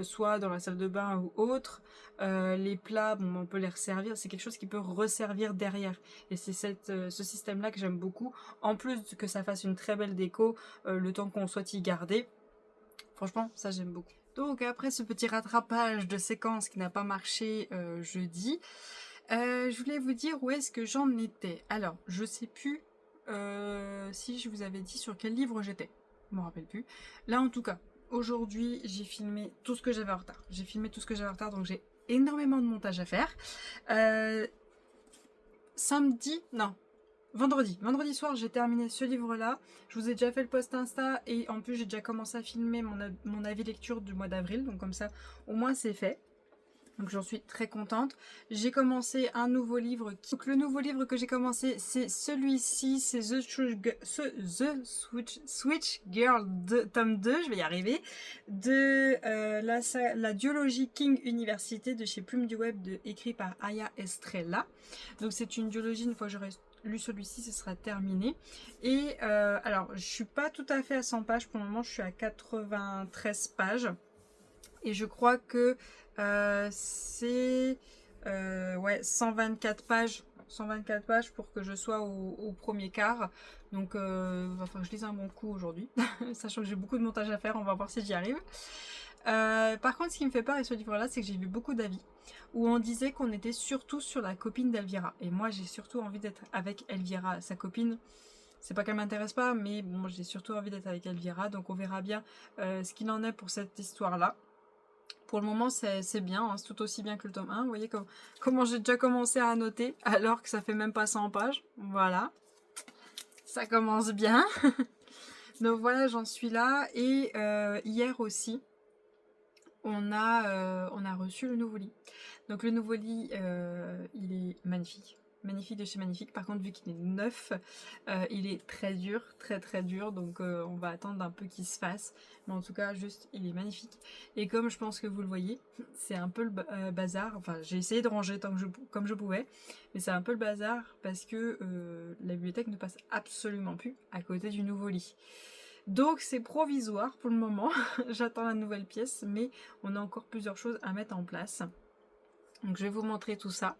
soit dans la salle de bain ou autre. Les plats, bon, on peut les resservir. C'est quelque chose qui peut resservir derrière. Et c'est ce système-là que j'aime beaucoup. En plus que ça fasse une très belle déco, le temps qu'on souhaite y garder. Franchement, ça, j'aime beaucoup. Donc, après ce petit rattrapage de séquence qui n'a pas marché jeudi, je voulais vous dire où est-ce que j'en étais. Alors, je sais plus si je vous avais dit sur quel livre j'étais. Je m'en rappelle plus. Là en tout cas, aujourd'hui j'ai filmé tout ce que j'avais en retard. Donc j'ai énormément de montage à faire. Vendredi soir j'ai terminé ce livre-là. Je vous ai déjà fait le post Insta et en plus j'ai déjà commencé à filmer mon avis lecture du mois d'avril. Donc comme ça, au moins c'est fait. Donc j'en suis très contente. J'ai commencé un nouveau livre. Donc le nouveau livre que j'ai commencé, c'est celui-ci. C'est The Switch Girl tome 2, je vais y arriver. De la duologie King Université de chez Plume du Web, écrit par Aya Estrella. Donc c'est une duologie, une fois que j'aurai lu celui-ci, ce sera terminé. Et alors, je suis pas tout à fait à 100 pages. Pour le moment, je suis à 93 pages. Et je crois que c'est 124 pages. 124 pages pour que je sois au premier quart. Donc, il va falloir que je lise un bon coup aujourd'hui. Sachant que j'ai beaucoup de montage à faire, on va voir si j'y arrive. Par contre, ce qui me fait peur avec ce livre-là, c'est que j'ai vu beaucoup d'avis où on disait qu'on était surtout sur la copine d'Elvira. Et moi, j'ai surtout envie d'être avec Elvira, sa copine. C'est pas qu'elle m'intéresse pas, mais bon, j'ai surtout envie d'être avec Elvira. Donc on verra bien ce qu'il en est pour cette histoire-là. Pour le moment, c'est bien, hein, c'est tout aussi bien que le tome 1. Vous voyez comment j'ai déjà commencé à annoter, alors que ça fait même pas 100 pages. Voilà, ça commence bien. Donc voilà, j'en suis là. Et hier aussi, on a reçu le nouveau lit. Donc le nouveau lit, il est magnifique. Magnifique de chez magnifique. Par contre, vu qu'il est neuf, il est très dur, très très dur. Donc on va attendre un peu qu'il se fasse. Mais en tout cas, juste, il est magnifique. Et comme je pense que vous le voyez, c'est un peu le bazar. Enfin, j'ai essayé de ranger comme je pouvais. Mais c'est un peu le bazar parce que la bibliothèque ne passe absolument plus à côté du nouveau lit. Donc c'est provisoire pour le moment, j'attends la nouvelle pièce, mais on a encore plusieurs choses à mettre en place. Donc je vais vous montrer tout ça.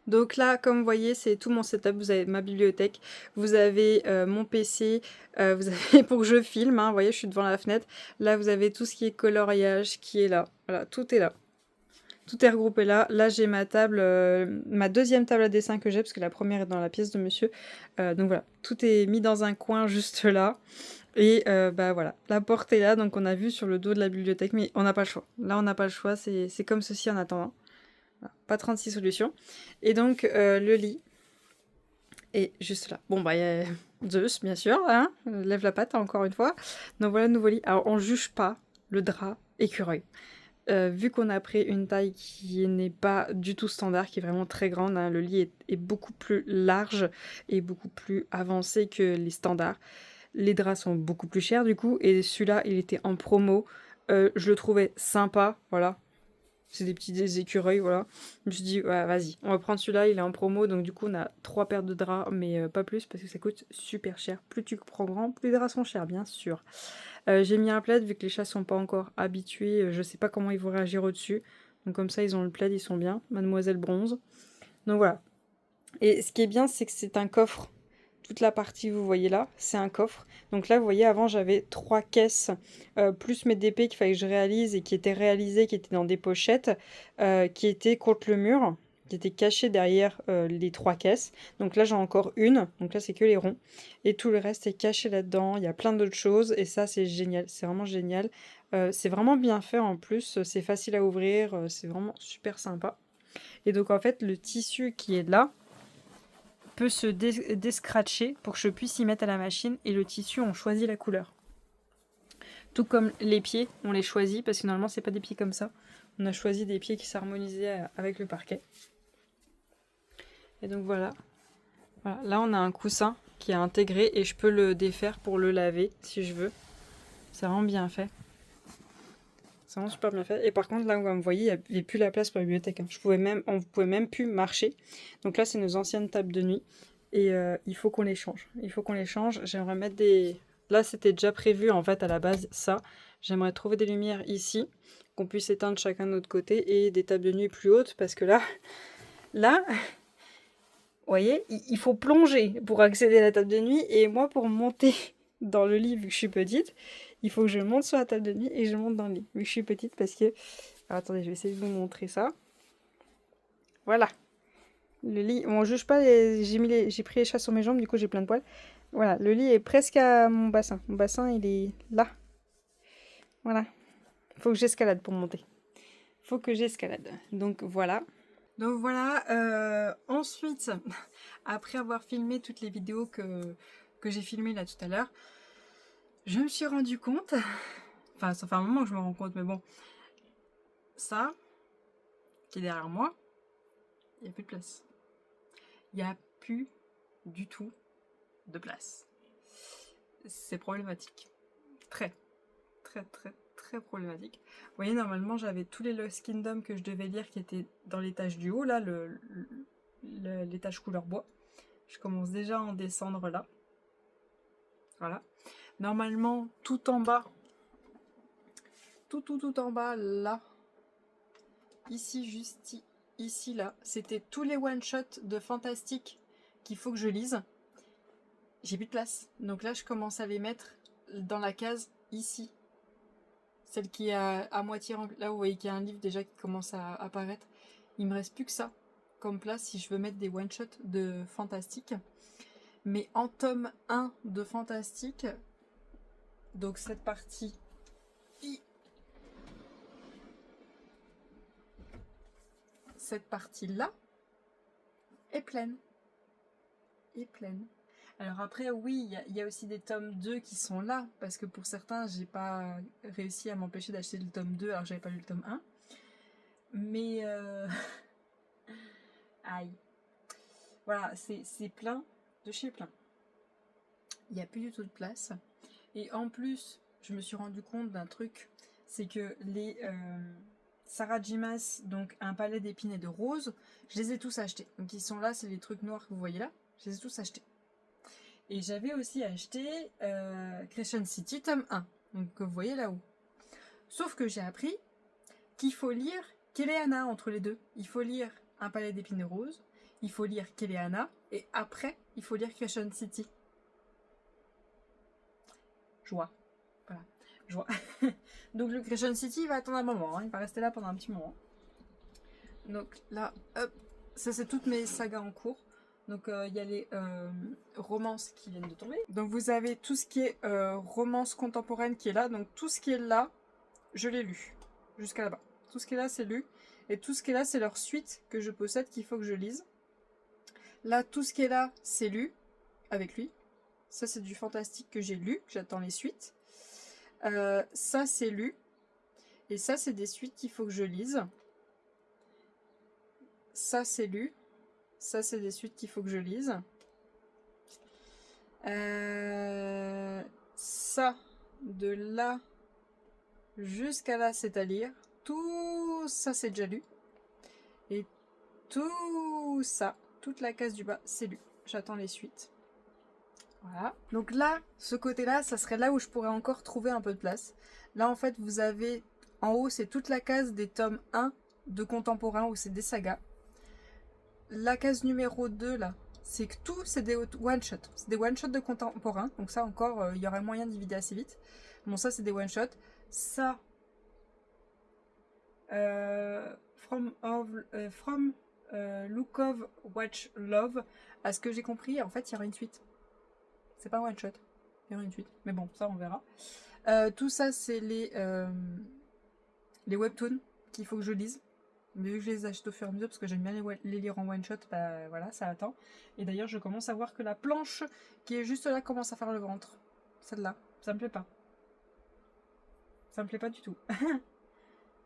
Donc là, comme vous voyez, c'est tout mon setup. Vous avez ma bibliothèque, vous avez mon PC, vous avez pour que je filme, hein, vous voyez, je suis devant la fenêtre. Là, vous avez tout ce qui est coloriage qui est là. Voilà, tout est là. Tout est regroupé là. Là, j'ai ma table, ma deuxième table à dessin que j'ai, parce que la première est dans la pièce de monsieur. Donc voilà, tout est mis dans un coin juste là. Et bah voilà, la porte est là, donc on a vu sur le dos de la bibliothèque, mais on n'a pas le choix. Là, on n'a pas le choix, c'est comme ceci en attendant. Voilà, pas 36 solutions. Et donc, le lit est juste là. Bon, bah, il y a Zeus, bien sûr, hein, lève la patte, encore une fois. Donc voilà le nouveau lit. Alors, on juge pas le drap écureuil. Vu qu'on a pris une taille qui n'est pas du tout standard, qui est vraiment très grande, hein, le lit est beaucoup plus large et beaucoup plus avancé que les standards. Les draps sont beaucoup plus chers du coup, et celui-là il était en promo. Je le trouvais sympa, voilà. C'est des petits écureuils, voilà. Je me suis dit, ouais, vas-y, on va prendre celui-là, il est en promo, donc du coup on a 3 paires de draps, mais pas plus parce que ça coûte super cher. Plus tu prends grand, plus les draps sont chers, bien sûr. J'ai mis un plaid vu que les chats sont pas encore habitués, je sais pas comment ils vont réagir au-dessus. Donc comme ça ils ont le plaid, ils sont bien. Mademoiselle Bronze. Donc voilà. Et ce qui est bien, c'est que c'est un coffre. Toute la partie, vous voyez là, c'est un coffre. Donc là, vous voyez, avant, j'avais 3 caisses, plus mes DP qu'il fallait que je réalise et qui étaient réalisées, qui étaient dans des pochettes, qui étaient contre le mur, qui étaient cachées derrière les 3 caisses. Donc là, j'en ai encore une. Donc là, c'est que les ronds. Et tout le reste est caché là-dedans. Il y a plein d'autres choses. Et ça, c'est génial. C'est vraiment génial. C'est vraiment bien fait en plus. C'est facile à ouvrir. C'est vraiment super sympa. Et donc, en fait, le tissu qui est là peut se déscratcher pour que je puisse y mettre à la machine, et le tissu on choisit la couleur. Tout comme les pieds, on les choisit parce que normalement c'est pas des pieds comme ça. On a choisi des pieds qui s'harmonisaient avec le parquet. Et donc voilà. Voilà. Là on a un coussin qui est intégré et je peux le défaire pour le laver si je veux. C'est vraiment bien fait. C'est vraiment super bien fait. Et par contre, là où vous me voyez, il n'y avait plus la place pour la bibliothèque. On ne pouvait même plus marcher. Donc là, c'est nos anciennes tables de nuit. Et il faut qu'on les change. Il faut qu'on les change. J'aimerais mettre des... Là, c'était déjà prévu, en fait, à la base, ça. J'aimerais trouver des lumières ici, qu'on puisse éteindre chacun de notre côté, et des tables de nuit plus hautes, parce que là, vous voyez, il faut plonger pour accéder à la table de nuit. Et moi, pour monter dans le lit, vu que je suis petite, il faut que je monte sur la table de nuit et je monte dans le lit, vu que je suis petite, parce que... Alors, attendez, je vais essayer de vous montrer ça. Voilà. Le lit, on juge pas, j'ai pris les chats sur mes jambes, du coup j'ai plein de poils. Voilà, le lit est presque à mon bassin. Mon bassin, il est là. Voilà. Faut que j'escalade pour monter. Faut que j'escalade. Donc voilà. Donc voilà, ensuite, après avoir filmé toutes les vidéos que j'ai filmées là tout à l'heure, je me suis rendu compte, enfin ça fait un moment que je me rends compte, mais bon, ça, qui est derrière moi, il n'y a plus de place. Il n'y a plus du tout de place. C'est problématique. Très, très, très, très problématique. Vous voyez, normalement, j'avais tous les Lost Kingdom que je devais lire qui étaient dans l'étage du haut, là, l'étage couleur bois. Je commence déjà à en descendre là. Voilà. Normalement, tout en bas, tout en bas, là, ici, juste ici, là, c'était tous les one-shots de Fantastique qu'il faut que je lise. J'ai plus de place. Donc là, je commence à les mettre dans la case ici. celle qui est à moitié remplie. Là, vous voyez qu'il y a un livre déjà qui commence à apparaître. Il me reste plus que ça comme place si je veux mettre des one-shots de Fantastique. Mais en tome 1 de Fantastique, donc cette partie cette partie-là est pleine. Alors après, oui, il y a aussi des tomes 2 qui sont là, parce que pour certains, j'ai pas réussi à m'empêcher d'acheter le tome 2 alors que j'avais pas lu le tome 1. Mais aïe. Voilà, c'est plein de chez plein. Il n'y a plus du tout de place. Et en plus, je me suis rendu compte d'un truc, c'est que les Sarajimas, donc un palais d'épines et de roses, je les ai tous achetés. Donc ils sont là, c'est les trucs noirs que vous voyez là, je les ai tous achetés. Et j'avais aussi acheté Crescent City tome 1, donc que vous voyez là-haut. Sauf que j'ai appris qu'il faut lire Keleana entre les deux. Il faut lire un palais d'épines et de roses, il faut lire Keleana, et après, il faut lire Crescent City. Joie. Voilà. Joie. Donc le Crescent City, il va attendre un moment. Hein. Il va rester là pendant un petit moment. Donc là, hop. Ça, c'est toutes mes sagas en cours. Donc il y a les romances qui viennent de tomber. Donc vous avez tout ce qui est romance contemporaine qui est là. Donc tout ce qui est là, je l'ai lu. Jusqu'à là-bas. Tout ce qui est là, c'est lu. Et tout ce qui est là, c'est leur suite que je possède qu'il faut que je lise. Là, tout ce qui est là, c'est lu. Avec lui. Ça, c'est du fantastique que j'ai lu. J'attends les suites. Ça, c'est lu. Et ça, c'est des suites qu'il faut que je lise. Ça, c'est lu. Ça, c'est des suites qu'il faut que je lise. Ça, de là jusqu'à là, c'est à lire. Tout ça, c'est déjà lu. Et tout ça, toute la case du bas, c'est lu. J'attends les suites. Voilà. Donc là, ce côté-là, ça serait là où je pourrais encore trouver un peu de place. Là, en fait, vous avez... En haut, c'est toute la case des tomes 1 de contemporain, où c'est des sagas. La case numéro 2, là, c'est que tout, c'est des one-shots. C'est des one-shots de contemporain. Donc ça, encore, il y aurait moyen de diviser assez vite. Bon, ça, c'est des one-shots. Ça... From Lookov Watch Love. À ce que j'ai compris, en fait, il y aura une suite. C'est pas un one-shot. Il y aura une suite. Mais bon, ça, on verra. Tout ça, c'est les webtoons qu'il faut que je lise. Mais vu que je les achète au fur et à mesure, parce que j'aime bien les lire en one-shot, bah voilà, ça attend. Et d'ailleurs, je commence à voir que la planche qui est juste là commence à faire le ventre. Celle-là, ça me plaît pas. Ça me plaît pas du tout.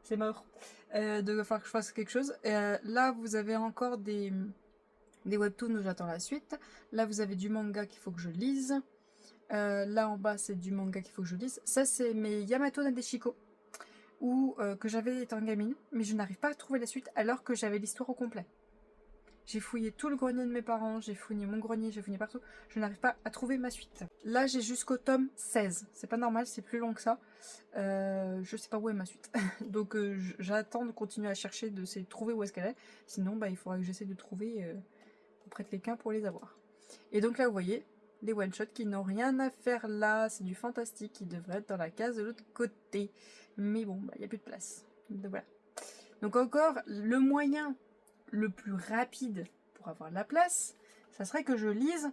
C'est mort. Donc, il va falloir que je fasse quelque chose. Là, vous avez encore des webtoons où j'attends la suite. Là, vous avez du manga qu'il faut que je lise. Là, en bas, c'est du manga qu'il faut que je lise. Ça, c'est mes Yamato Nadeshiko. Ou que j'avais étant gamine, mais je n'arrive pas à trouver la suite alors que j'avais l'histoire au complet. J'ai fouillé tout le grenier de mes parents, j'ai fouillé mon grenier, j'ai fouillé partout, je n'arrive pas à trouver ma suite. Là, j'ai jusqu'au tome 16, c'est pas normal, c'est plus long que ça. Je sais pas où est ma suite. Donc j'attends de continuer à chercher, de trouver où est-ce qu'elle est. Sinon, bah, il faudra que j'essaie de trouver auprès de quelqu'un pour les avoir. Et donc là, vous voyez, les one-shots qui n'ont rien à faire là, c'est du fantastique qui devrait être dans la case de l'autre côté. Mais bon, il n'y a plus de place. Donc voilà. Donc encore, le moyen le plus rapide pour avoir de la place, ça serait que je lise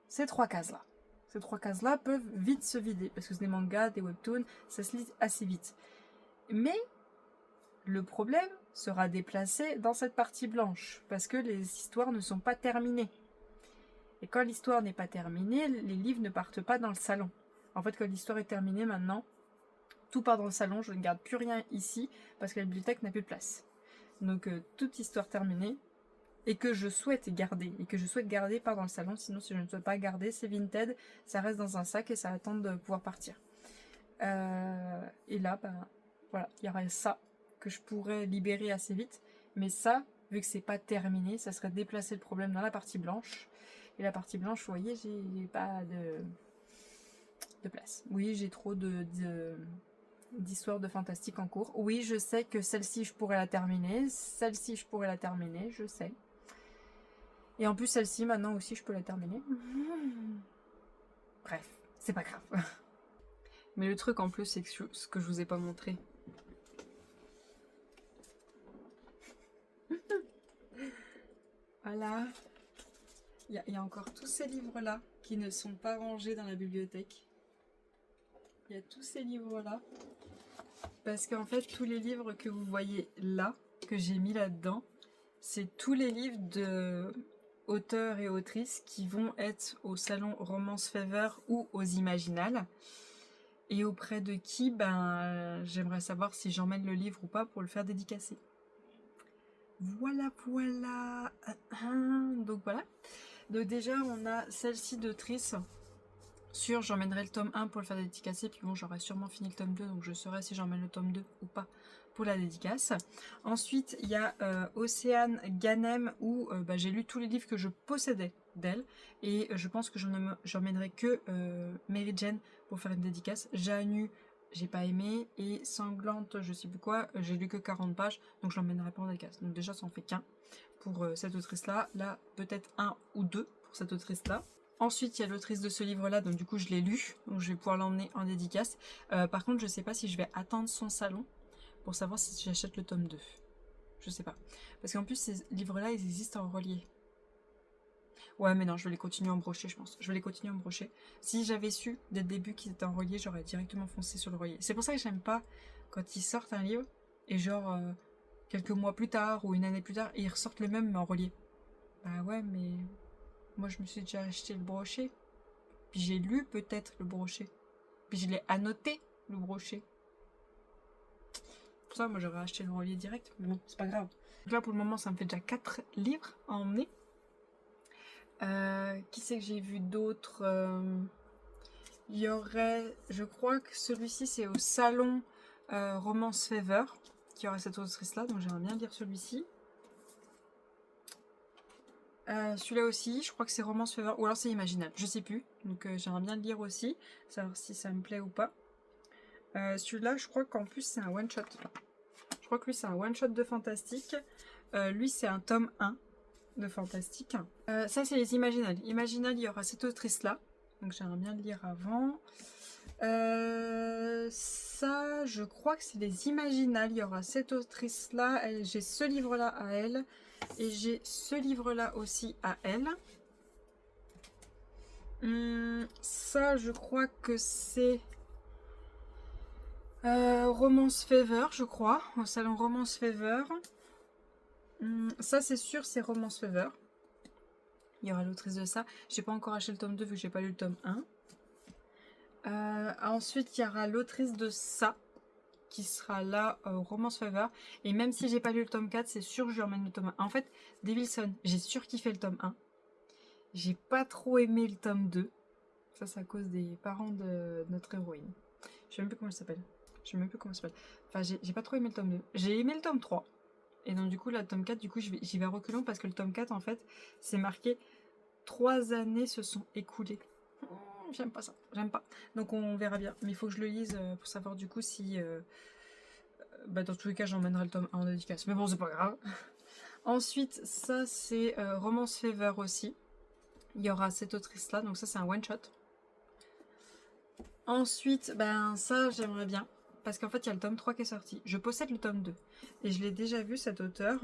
ces 3 cases-là. Ces 3 cases-là peuvent vite se vider, parce que c'est des mangas, des webtoons, ça se lit assez vite. Mais le problème sera déplacé dans cette partie blanche, parce que les histoires ne sont pas terminées. Et quand l'histoire n'est pas terminée, les livres ne partent pas dans le salon. En fait, quand l'histoire est terminée maintenant, tout part dans le salon, je ne garde plus rien ici, parce que la bibliothèque n'a plus de place. Donc, toute histoire terminée, et que je souhaite garder, part dans le salon, sinon si je ne souhaite pas garder, c'est Vinted, ça reste dans un sac et ça attend de pouvoir partir. Et là, ben, voilà, il y aurait ça, que je pourrais libérer assez vite, mais ça, vu que c'est pas terminé, ça serait déplacer le problème dans la partie blanche. Et la partie blanche, vous voyez, j'ai pas de place. Oui, j'ai trop d'histoires de fantastique en cours. Oui, je sais que celle-ci, je pourrais la terminer. Celle-ci, je pourrais la terminer, je sais. Et en plus, celle-ci, maintenant aussi, je peux la terminer. Bref, c'est pas grave. Mais le truc en plus, c'est que ce que je vous ai pas montré. Voilà. Il y a encore tous ces livres-là qui ne sont pas rangés dans la bibliothèque. Il y a tous ces livres-là. Parce qu'en fait, tous les livres que vous voyez là, que j'ai mis là-dedans, c'est tous les livres de auteurs et autrices qui vont être au salon Romance Fever ou aux Imaginales. Et auprès de qui, j'aimerais savoir si j'emmène le livre ou pas pour le faire dédicacer. Voilà. Donc voilà. Donc déjà, on a celle-ci d'autrice. J'emmènerai le tome 1 pour le faire dédicacer, puis bon, j'aurai sûrement fini le tome 2, donc je saurai si j'emmène le tome 2 ou pas pour la dédicace. Ensuite, il y a Océane Ganem, où j'ai lu tous les livres que je possédais d'elle, et je pense que j'emmènerai que Mary Jane pour faire une dédicace. Janu, j'ai pas aimé, et Sanglante, je sais plus quoi, j'ai lu que 40 pages, donc je l'emmènerai pas en dédicace. Donc déjà, ça en fait qu'un pour cette autrice-là. Là, peut-être un ou deux pour cette autrice-là. Ensuite, il y a l'autrice de ce livre-là, donc du coup, je l'ai lu, donc je vais pouvoir l'emmener en dédicace. Par contre, je sais pas si je vais attendre son salon pour savoir si j'achète le tome 2. Je sais pas. Parce qu'en plus, ces livres-là, ils existent en relié. Ouais, mais non, je vais les continuer en brochet, je pense. Je vais les continuer en brochet. Si j'avais su dès le début qu'ils étaient en relié, j'aurais directement foncé sur le relié. C'est pour ça que j'aime pas quand ils sortent un livre, et genre, quelques mois plus tard, ou une année plus tard, et ils ressortent le même, mais en relié. Bah ouais, mais... moi, je me suis déjà acheté le brochet. Puis j'ai lu peut-être le brochet. Puis je l'ai annoté, le brochet. Pour ça, moi, j'aurais acheté le relié direct. Mais bon, c'est pas grave. Donc là, pour le moment, ça me fait déjà 4 livres à emmener. Qui c'est que j'ai vu d'autres Il y aurait... Je crois que celui-ci, c'est au salon Romance Fever. Qui aurait cette autrice-là. Donc j'aimerais bien lire celui-ci. Celui-là aussi, je crois que c'est Romance Fever, ou alors c'est Imaginal, je sais plus. Donc j'aimerais bien le lire aussi, savoir si ça me plaît ou pas. Celui-là, je crois qu'en plus c'est un one-shot. Je crois que lui c'est un one-shot de Fantastique. Lui c'est un tome 1 de Fantastique. Ça c'est les Imaginal. Imaginal, il y aura cette autrice-là. Donc j'aimerais bien le lire avant. Ça, je crois que c'est les Imaginal. Il y aura cette autrice-là. J'ai ce livre-là à elle. Et j'ai ce livre-là aussi à elle. Ça, je crois que c'est Romance Fever, je crois. Au salon Romance Fever. Ça, c'est sûr, c'est Romance Fever. Il y aura l'autrice de ça. J'ai pas encore acheté le tome 2 vu que j'ai pas lu le tome 1. Ensuite, il y aura l'autrice de ça qui sera là, Romance Fever. Et même si j'ai pas lu le tome 4, c'est sûr que je lui emmène le tome 1. En fait, Devilson, j'ai surkiffé le tome 1. J'ai pas trop aimé le tome 2. Ça, c'est à cause des parents de notre héroïne. Je sais même plus comment elle s'appelle. Enfin, j'ai pas trop aimé le tome 2. J'ai aimé le tome 3. Et donc, du coup, le tome 4, du coup, j'y vais reculons parce que le tome 4, en fait, c'est marqué 3 années se sont écoulées. J'aime pas ça. J'aime pas. Donc, on verra bien. Mais il faut que je le lise pour savoir, du coup, si... dans tous les cas, j'emmènerai le tome 1 en dédicace. Mais bon, c'est pas grave. Ensuite, ça, c'est Romance Fever aussi. Il y aura cette autrice-là. Donc, ça, c'est un one-shot. Ensuite, ça, j'aimerais bien. Parce qu'en fait, il y a le tome 3 qui est sorti. Je possède le tome 2. Et je l'ai déjà vu, cet auteur,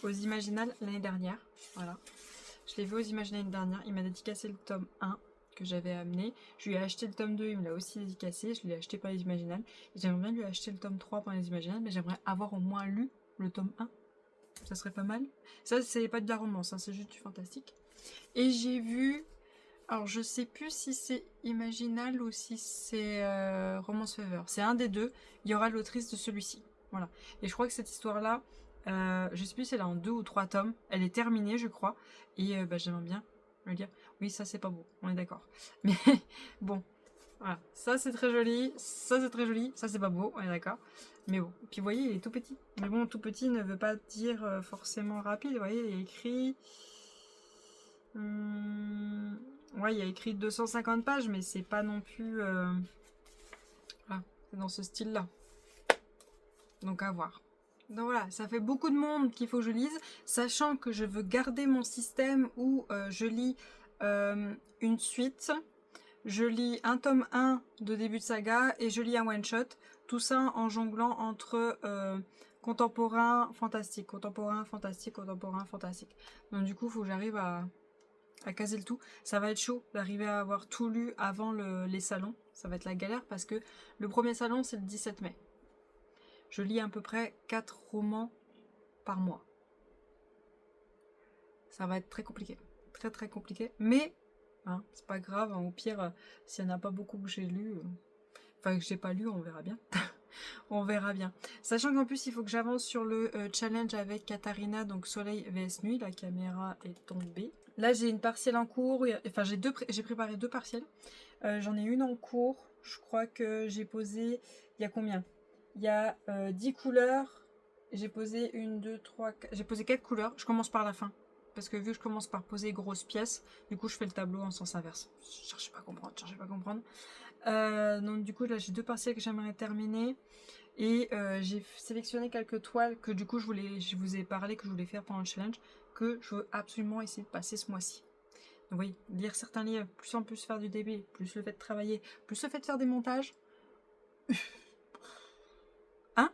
aux Imaginales l'année dernière. Voilà. Je l'ai vu aux Imaginales l'année dernière. Il m'a dédicacé le tome 1 que j'avais amené. Je lui ai acheté le tome 2, il me l'a aussi dédicacé. Je l'ai acheté par les Imaginales. J'aimerais bien lui acheter le tome 3 par les Imaginales, mais j'aimerais avoir au moins lu le tome 1. Ça serait pas mal. Ça, c'est pas de la romance, hein, c'est juste du fantastique. Et j'ai vu... Alors, je sais plus si c'est Imaginal ou si c'est Romance Fever. C'est un des deux. Il y aura l'autrice de celui-ci. Voilà. Et je crois que cette histoire-là, je sais plus si elle est en 2 ou 3 tomes. Elle est terminée, je crois. Et j'aimerais bien le lire. Oui, ça, c'est pas beau. On est d'accord. Mais bon. Voilà. Ça, c'est très joli. Ça, c'est très joli. Ça, c'est pas beau. On est d'accord. Mais bon. Puis, vous voyez, il est tout petit. Mais bon, tout petit ne veut pas dire forcément rapide. Vous voyez, il est écrit... Ouais, il y a écrit 250 pages, mais c'est pas non plus... Voilà, c'est dans ce style-là. Donc à voir. Donc voilà, ça fait beaucoup de monde qu'il faut que je lise, sachant que je veux garder mon système où je lis une suite je lis un tome 1 de début de saga et je lis un one-shot. Tout ça en jonglant entre contemporain, fantastique, contemporain, fantastique, contemporain, fantastique. Donc du coup, il faut que j'arrive à caser le tout. Ça va être chaud d'arriver à avoir tout lu avant les salons. Ça va être la galère parce que le premier salon, c'est le 17 mai. Je lis à peu près 4 romans par mois. Ça va être très compliqué. Très très compliqué. Mais, hein, c'est pas grave. Hein, au pire, s'il n'y en a pas beaucoup que j'ai lu, enfin que j'ai pas lu, on verra bien. On verra bien. Sachant qu'en plus, il faut que j'avance sur le challenge avec Katharina, donc Soleil vs Nuit. La caméra est tombée. Là, j'ai une partielle en cours. Enfin, j'ai préparé 2 partiels. J'en ai une en cours. Je crois que j'ai posé... Il y a combien? Il y a 10 couleurs. J'ai posé 1, 2, 3, 4... J'ai posé 4 couleurs. Je commence par la fin. Parce que vu que je commence par poser grosses pièces, du coup, je fais le tableau en sens inverse. Cherchez pas à comprendre. Donc du coup, là, j'ai 2 partiels que j'aimerais terminer. Et j'ai sélectionné quelques toiles que du coup, je vous ai parlé que je voulais faire pendant le challenge, que je veux absolument essayer de passer ce mois-ci. Donc oui, lire certains livres, plus en plus faire du DB, plus le fait de travailler, plus le fait de faire des montages. Hein?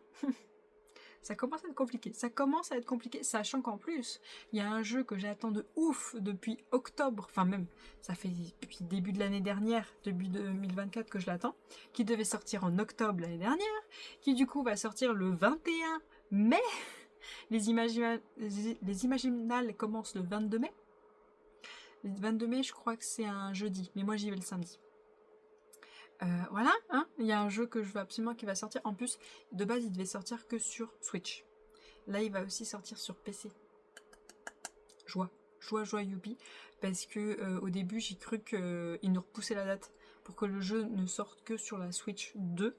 Ça commence à être compliqué. Sachant qu'en plus, il y a un jeu que j'attends de ouf depuis octobre, enfin même, ça fait depuis le début de l'année dernière, début 2024 que je l'attends, qui devait sortir en octobre l'année dernière, qui du coup va sortir le 21 mai. Les Imaginales commencent le 22 mai. Le 22 mai, je crois que c'est un jeudi, mais moi j'y vais le samedi. Voilà, hein, il y a un jeu que je veux absolument qui va sortir. En plus, de base, il devait sortir que sur Switch. Là, il va aussi sortir sur PC. Joie, youpi. Parce que au début, j'ai cru qu'il nous repoussait la date pour que le jeu ne sorte que sur la Switch 2.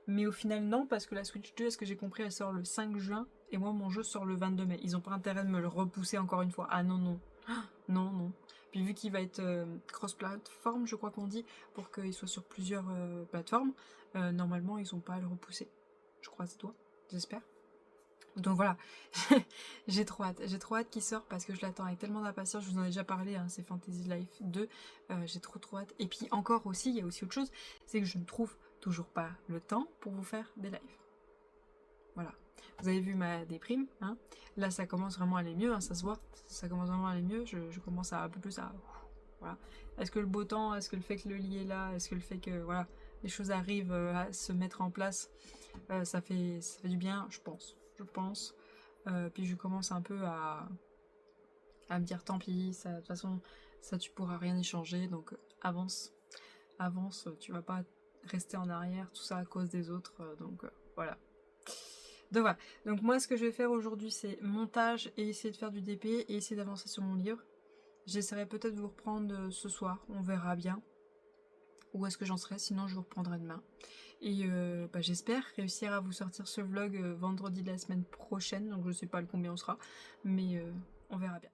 Mais au final, non, parce que la Switch 2, à ce que j'ai compris, elle sort le 5 juin. Et moi, mon jeu sort le 22 mai. Ils n'ont pas intérêt de me le repousser encore une fois. Ah non, non. Non. Puis vu qu'il va être cross-platform, je crois qu'on dit, pour qu'il soit sur plusieurs plateformes, normalement, ils n'ont pas à le repousser. Je croise les doigts, j'espère. Donc voilà, j'ai trop hâte qu'il sorte parce que je l'attends avec tellement d'impatience. Je vous en ai déjà parlé, hein, c'est Fantasy Life 2, j'ai trop hâte. Et puis encore aussi, il y a aussi autre chose, c'est que je ne trouve toujours pas le temps pour vous faire des lives. Voilà, vous avez vu ma déprime, hein. Là ça commence vraiment à aller mieux, hein, ça se voit, ça commence vraiment à aller mieux, je commence à un peu plus à... Voilà. Est-ce que le beau temps, est-ce que le fait que le lit est là, est-ce que le fait que voilà, les choses arrivent à se mettre en place, ça fait du bien, je pense. Puis je commence un peu à me dire tant pis, ça, de toute façon, ça tu pourras rien y changer, donc avance, tu vas pas rester en arrière, tout ça à cause des autres, donc voilà. Donc voilà, donc moi ce que je vais faire aujourd'hui c'est montage et essayer de faire du DP et essayer d'avancer sur mon livre. J'essaierai peut-être de vous reprendre ce soir, on verra bien où est-ce que j'en serai, sinon je vous reprendrai demain. Et j'espère réussir à vous sortir ce vlog vendredi de la semaine prochaine, donc je sais pas le combien on sera, mais on verra bien.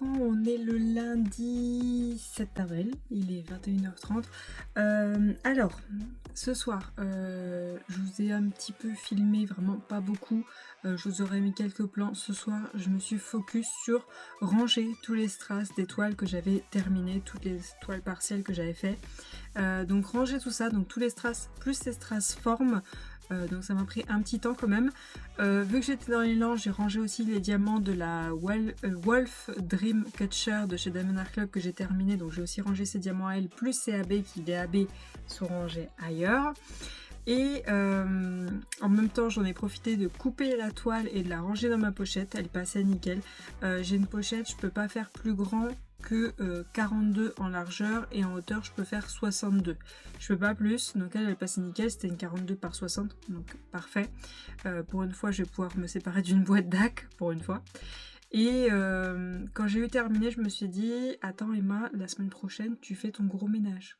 l'écran, on est le lundi 7 avril, il est 21h30. Alors, ce soir, je vous ai un petit peu filmé, vraiment pas beaucoup. Je vous aurais mis quelques plans. Ce soir, je me suis focus sur ranger tous les strass des toiles que j'avais terminées, toutes les toiles partielles que j'avais fait. Donc ranger tout ça, donc tous les strass plus les strass formes. Donc ça m'a pris un petit temps quand même. Vu que j'étais dans l'élan, j'ai rangé aussi les diamants de la Wolf Dream Catcher de chez Diamond Art Club que j'ai terminé. Donc j'ai aussi rangé ces diamants à elle, plus ces AB qui, les AB, sont rangés ailleurs. Et en même temps, j'en ai profité de couper la toile et de la ranger dans ma pochette. Elle passait nickel. J'ai une pochette, je peux pas faire plus grand que 42 en largeur et en hauteur je peux faire 62. Je peux pas plus, donc elle passait nickel, c'était une 42 par 60, donc parfait. Pour une fois je vais pouvoir me séparer d'une boîte DAC, pour une fois. Et quand j'ai eu terminé, je me suis dit, attends Emma, la semaine prochaine tu fais ton gros ménage.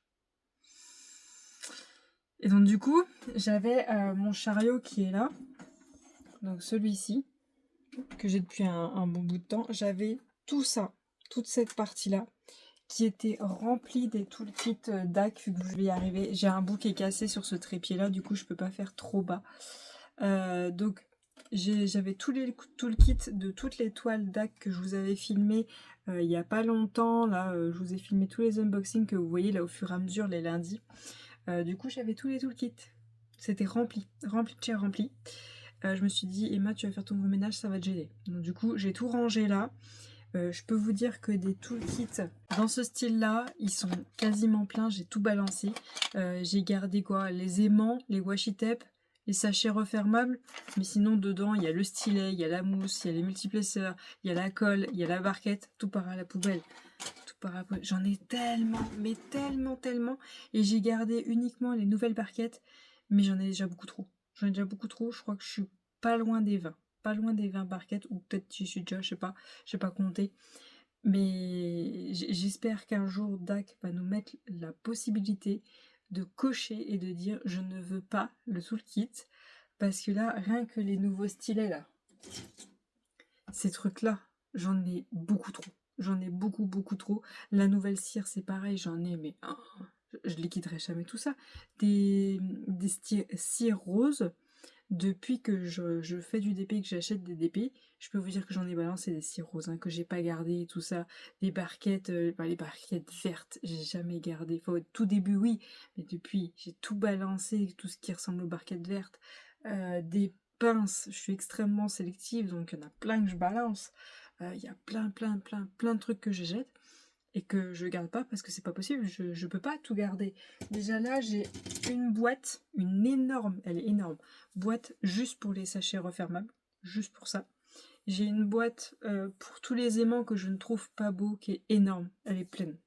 Et donc du coup, j'avais mon chariot qui est là, donc celui-ci, que j'ai depuis un bon bout de temps. J'avais tout ça, toute cette partie-là, qui était remplie des toolkits DAC, vu que je vais y arriver. J'ai un bout qui est cassé sur ce trépied-là, du coup je peux pas faire trop bas. Donc j'avais tous les toolkits de toutes les toiles DAC que je vous avais filmées il y a pas longtemps. Là, je vous ai filmé tous les unboxings que vous voyez là au fur et à mesure les lundis. Du coup j'avais tous les toolkits. C'était rempli de chez rempli. Je me suis dit, Emma, tu vas faire ton gros ménage, ça va te gêner. Donc du coup, j'ai tout rangé là. Je peux vous dire que des toolkits dans ce style-là, ils sont quasiment pleins. J'ai tout balancé. J'ai gardé quoi? Les aimants, les washi tape, les sachets refermables. Mais sinon, dedans, il y a le stylet, il y a la mousse, il y a les multiplesseurs, il y a la colle, il y a la barquette. Tout part à la poubelle. Tout part à la poubelle. J'en ai tellement, mais tellement. Et j'ai gardé uniquement les nouvelles barquettes. Mais j'en ai déjà beaucoup trop. J'en ai déjà beaucoup trop. Je crois que je suis pas loin des 20. Pas loin des 20 barquettes. Ou peut-être j'y suis déjà, je sais pas compter. Mais j'espère qu'un jour DAC va nous mettre la possibilité de cocher et de dire je ne veux pas le toolkit. Parce que là, rien que les nouveaux stylets là, ces trucs-là, j'en ai beaucoup trop. J'en ai beaucoup trop. La nouvelle cire, c'est pareil, j'en ai, mais je liquiderai jamais tout ça. Des cires roses, depuis que je fais du DP, que j'achète des DP, je peux vous dire que j'en ai balancé des cires roses, que j'ai pas gardé, tout ça. Des barquettes, les barquettes vertes, j'ai jamais gardé. Enfin, au tout début, oui, mais depuis, j'ai tout balancé, tout ce qui ressemble aux barquettes vertes. Des pinces, je suis extrêmement sélective, donc il y en a plein que je balance. Il y a plein de trucs que je jette et que je garde pas parce que c'est pas possible, je peux pas tout garder. Déjà là, j'ai une boîte, une énorme, elle est énorme, boîte juste pour les sachets refermables, juste pour ça. J'ai une boîte pour tous les aimants que je ne trouve pas beaux, qui est énorme, elle est pleine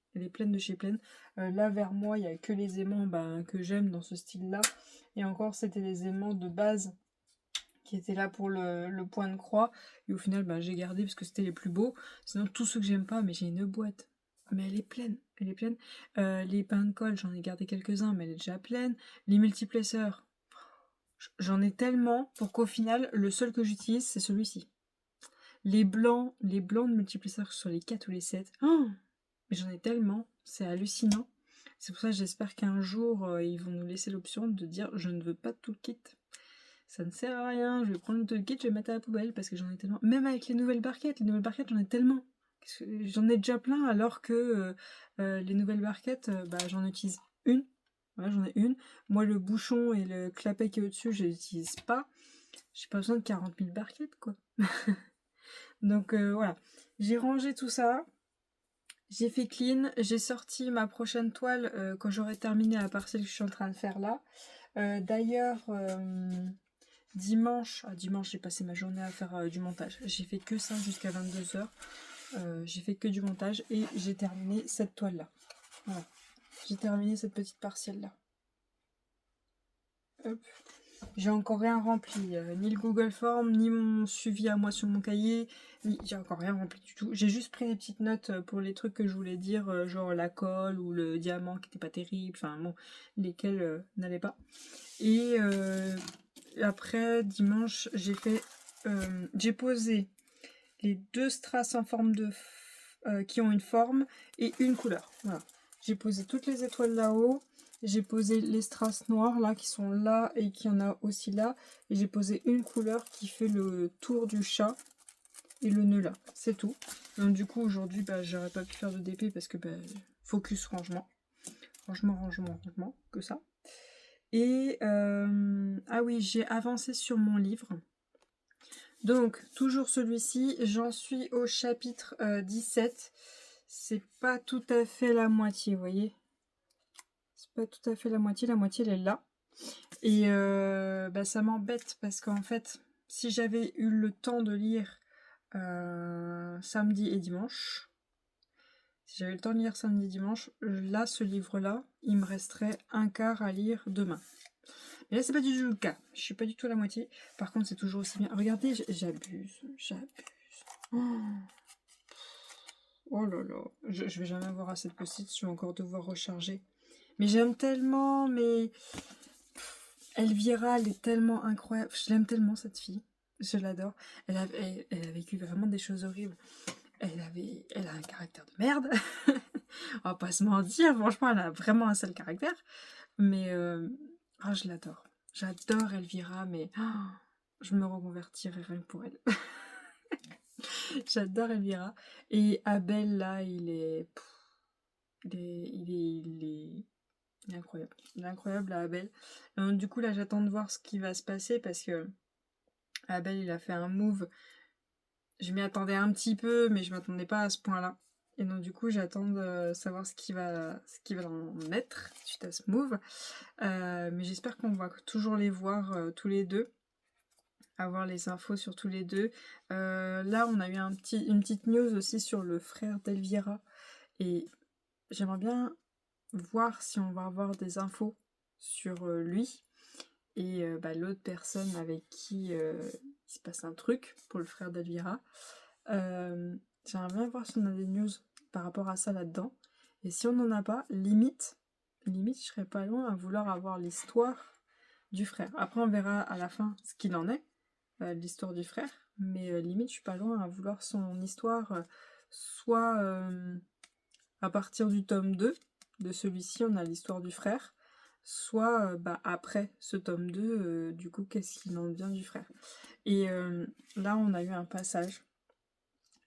de chez pleine. Là vers moi, il y a que les aimants que j'aime dans ce style-là, et encore c'était les aimants de base qui étaient là pour le point de croix, et au final j'ai gardé parce que c'était les plus beaux. Sinon tous ceux que j'aime pas, mais j'ai une boîte. Mais elle est pleine. Les pains de colle, j'en ai gardé quelques-uns, mais elle est déjà pleine. Les multiplesseurs, j'en ai tellement pour qu'au final, le seul que j'utilise, c'est celui-ci. Les blancs de multiplesseurs, que ce soit les 4 ou les 7, mais j'en ai tellement, c'est hallucinant. C'est pour ça que j'espère qu'un jour, ils vont nous laisser l'option de dire je ne veux pas de toolkit. Ça ne sert à rien, je vais prendre le toolkit, je vais mettre à la poubelle parce que j'en ai tellement. Même avec les nouvelles barquettes, j'en ai tellement. J'en ai déjà plein alors que les nouvelles barquettes, j'en utilise une. Voilà, j'en ai une. Moi, le bouchon et le clapet qui est au-dessus, je les utilise pas. J'ai pas besoin de 40 000 barquettes, quoi. Donc voilà, j'ai rangé tout ça. J'ai fait clean. J'ai sorti ma prochaine toile quand j'aurai terminé la parcelle que je suis en train de faire là. D'ailleurs, dimanche, j'ai passé ma journée à faire du montage. J'ai fait que ça jusqu'à 22h. J'ai fait que du montage et j'ai terminé cette toile là. Voilà. J'ai terminé cette petite partielle là. Hop. J'ai encore rien rempli, ni le Google Form, ni mon suivi à moi sur mon cahier, j'ai encore rien rempli du tout. J'ai juste pris des petites notes pour les trucs que je voulais dire, genre la colle ou le diamant qui était pas terrible, enfin bon, lesquels n'allaient pas. Et après, dimanche, j'ai posé les 2 strass en forme de qui ont une forme et une couleur. Voilà. J'ai posé toutes les étoiles là-haut. J'ai posé les strass noirs là qui sont là et qui en a aussi là. Et j'ai posé une couleur qui fait le tour du chat et le nœud là. C'est tout. Donc du coup aujourd'hui j'aurais pas pu faire de DP parce que focus rangement. Rangement, que ça. Et ah oui, j'ai avancé sur mon livre. Donc toujours celui-ci, j'en suis au chapitre 17. C'est pas tout à fait la moitié, vous voyez. C'est pas tout à fait la moitié elle est là. Et ça m'embête parce qu'en fait, si j'avais eu le temps de lire samedi et dimanche, là, ce livre-là, il me resterait un quart à lire demain. Mais là, c'est pas du tout le cas. Je suis pas du tout à la moitié. Par contre, c'est toujours aussi bien. Regardez, j'abuse. Oh là là. Je vais jamais avoir assez de post-it. Je vais encore devoir recharger. Mais j'aime tellement, mais... Elvira, elle est tellement incroyable. Je l'aime tellement, cette fille. Je l'adore. Elle a vécu vraiment des choses horribles. Elle a un caractère de merde. On va pas se mentir. Franchement, elle a vraiment un sale caractère. Mais je l'adore. J'adore Elvira, mais je me reconvertirai rien que pour elle. J'adore Elvira. Et Abel, là, il est incroyable. Il est incroyable, là, Abel. Donc, du coup, là, j'attends de voir ce qui va se passer parce que Abel, il a fait un move. Je m'y attendais un petit peu, mais je m'attendais pas à ce point-là. Et donc, du coup, j'attends de savoir ce qui va en être suite à ce move. Mais j'espère qu'on va toujours les voir tous les deux. Avoir les infos sur tous les deux. Là, on a eu une petite news aussi sur le frère d'Elvira. Et j'aimerais bien voir si on va avoir des infos sur lui. Et l'autre personne avec qui il se passe un truc pour le frère d'Elvira. J'aimerais bien voir si on a des news par rapport à ça là-dedans. Et si on n'en a pas, limite, je serais pas loin à vouloir avoir l'histoire du frère. Après, on verra à la fin ce qu'il en est, l'histoire du frère. Mais limite, je suis pas loin à vouloir son histoire, soit à partir du tome 2, de celui-ci, on a l'histoire du frère, soit après ce tome 2, du coup, qu'est-ce qu'il en devient du frère. Et là, on a eu un passage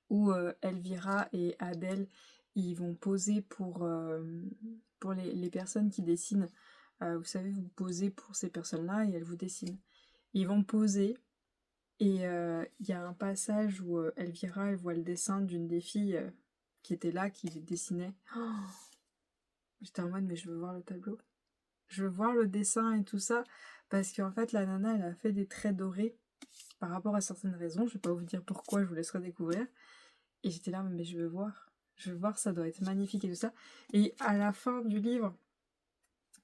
où Elvira et Abel, ils vont poser pour les personnes qui dessinent. Vous savez, vous posez pour ces personnes-là et elles vous dessinent. Ils vont poser et il y a un passage où Elvira, elle voit le dessin d'une des filles qui était là, qui dessinait. Oh, j'étais en mode, mais je veux voir le tableau. Je veux voir le dessin et tout ça, parce qu'en fait, la nana, elle a fait des traits dorés par rapport à certaines raisons. Je vais pas vous dire pourquoi, je vous laisserai découvrir. Et j'étais là, mais je veux voir. Je veux voir, ça doit être magnifique et tout ça. Et à la fin du livre,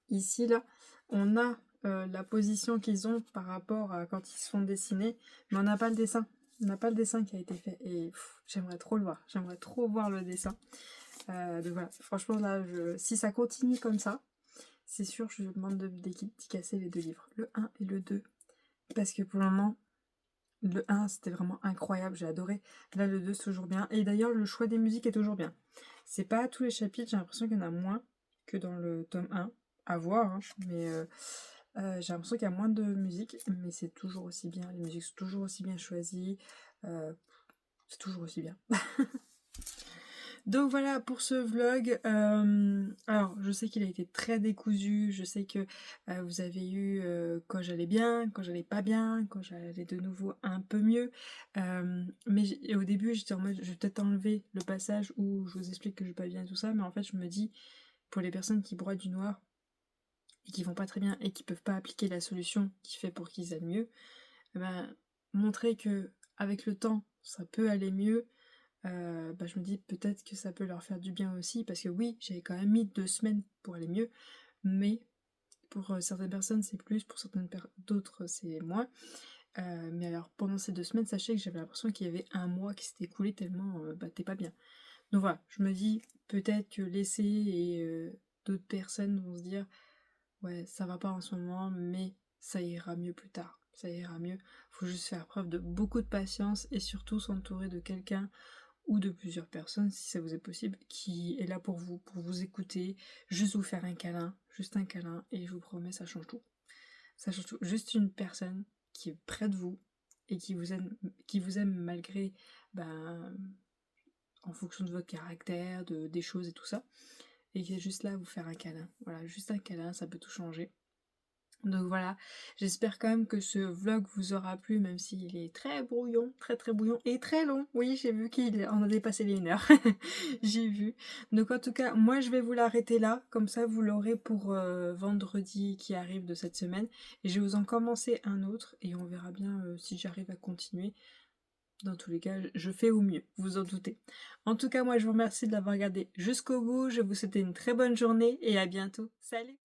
ici, là, on a la position qu'ils ont par rapport à quand ils se font dessiner, mais on n'a pas le dessin. On n'a pas le dessin qui a été fait. Et j'aimerais trop le voir. J'aimerais trop voir le dessin. Donc voilà, franchement, là, si ça continue comme ça, c'est sûr, je demande de dédicacer les deux livres, le 1 et le 2. Parce que pour le moment, le 1, c'était vraiment incroyable, j'ai adoré. Là, le 2, c'est toujours bien. Et d'ailleurs, le choix des musiques est toujours bien. C'est pas tous les chapitres, j'ai l'impression qu'il y en a moins que dans le tome 1. À voir, hein, mais j'ai l'impression qu'il y a moins de musique, mais c'est toujours aussi bien. Les musiques sont toujours aussi bien choisies. C'est toujours aussi bien. Donc voilà pour ce vlog. Alors je sais qu'il a été très décousu, je sais que vous avez eu quand j'allais bien, quand j'allais pas bien, quand j'allais de nouveau un peu mieux. Mais au début j'étais en mode je vais peut-être enlever le passage où je vous explique que je vais pas bien et tout ça, mais en fait je me dis pour les personnes qui broient du noir et qui vont pas très bien et qui peuvent pas appliquer la solution qui fait pour qu'ils aillent mieux, montrer que avec le temps ça peut aller mieux. Je me dis peut-être que ça peut leur faire du bien aussi, parce que oui, j'avais quand même mis 2 semaines pour aller mieux, mais pour certaines personnes c'est plus, pour certaines d'autres c'est moins. Mais alors pendant ces 2 semaines, sachez que j'avais l'impression qu'il y avait un mois qui s'était écoulé tellement t'es pas bien. Donc voilà, je me dis peut-être que laisser et d'autres personnes vont se dire ouais ça va pas en ce moment, mais ça ira mieux plus tard, ça ira mieux. Faut juste faire preuve de beaucoup de patience et surtout s'entourer de quelqu'un ou de plusieurs personnes, si ça vous est possible, qui est là pour vous écouter, juste vous faire un câlin, juste un câlin, et je vous promets, ça change tout. Ça change tout. Juste une personne qui est près de vous et qui vous aime malgré, ben, en fonction de votre caractère, des choses et tout ça, et qui est juste là à vous faire un câlin. Voilà, juste un câlin, ça peut tout changer. Donc voilà, j'espère quand même que ce vlog vous aura plu, même s'il est très brouillon, très très brouillon et très long. Oui, j'ai vu qu'il en a dépassé les 1 heure. J'ai vu. Donc en tout cas, moi je vais vous l'arrêter là, comme ça vous l'aurez pour vendredi qui arrive de cette semaine. Et je vais vous en commencer un autre et on verra bien si j'arrive à continuer. Dans tous les cas, je fais au mieux, vous en doutez. En tout cas, moi je vous remercie de l'avoir regardé jusqu'au bout. Je vous souhaite une très bonne journée et à bientôt. Salut!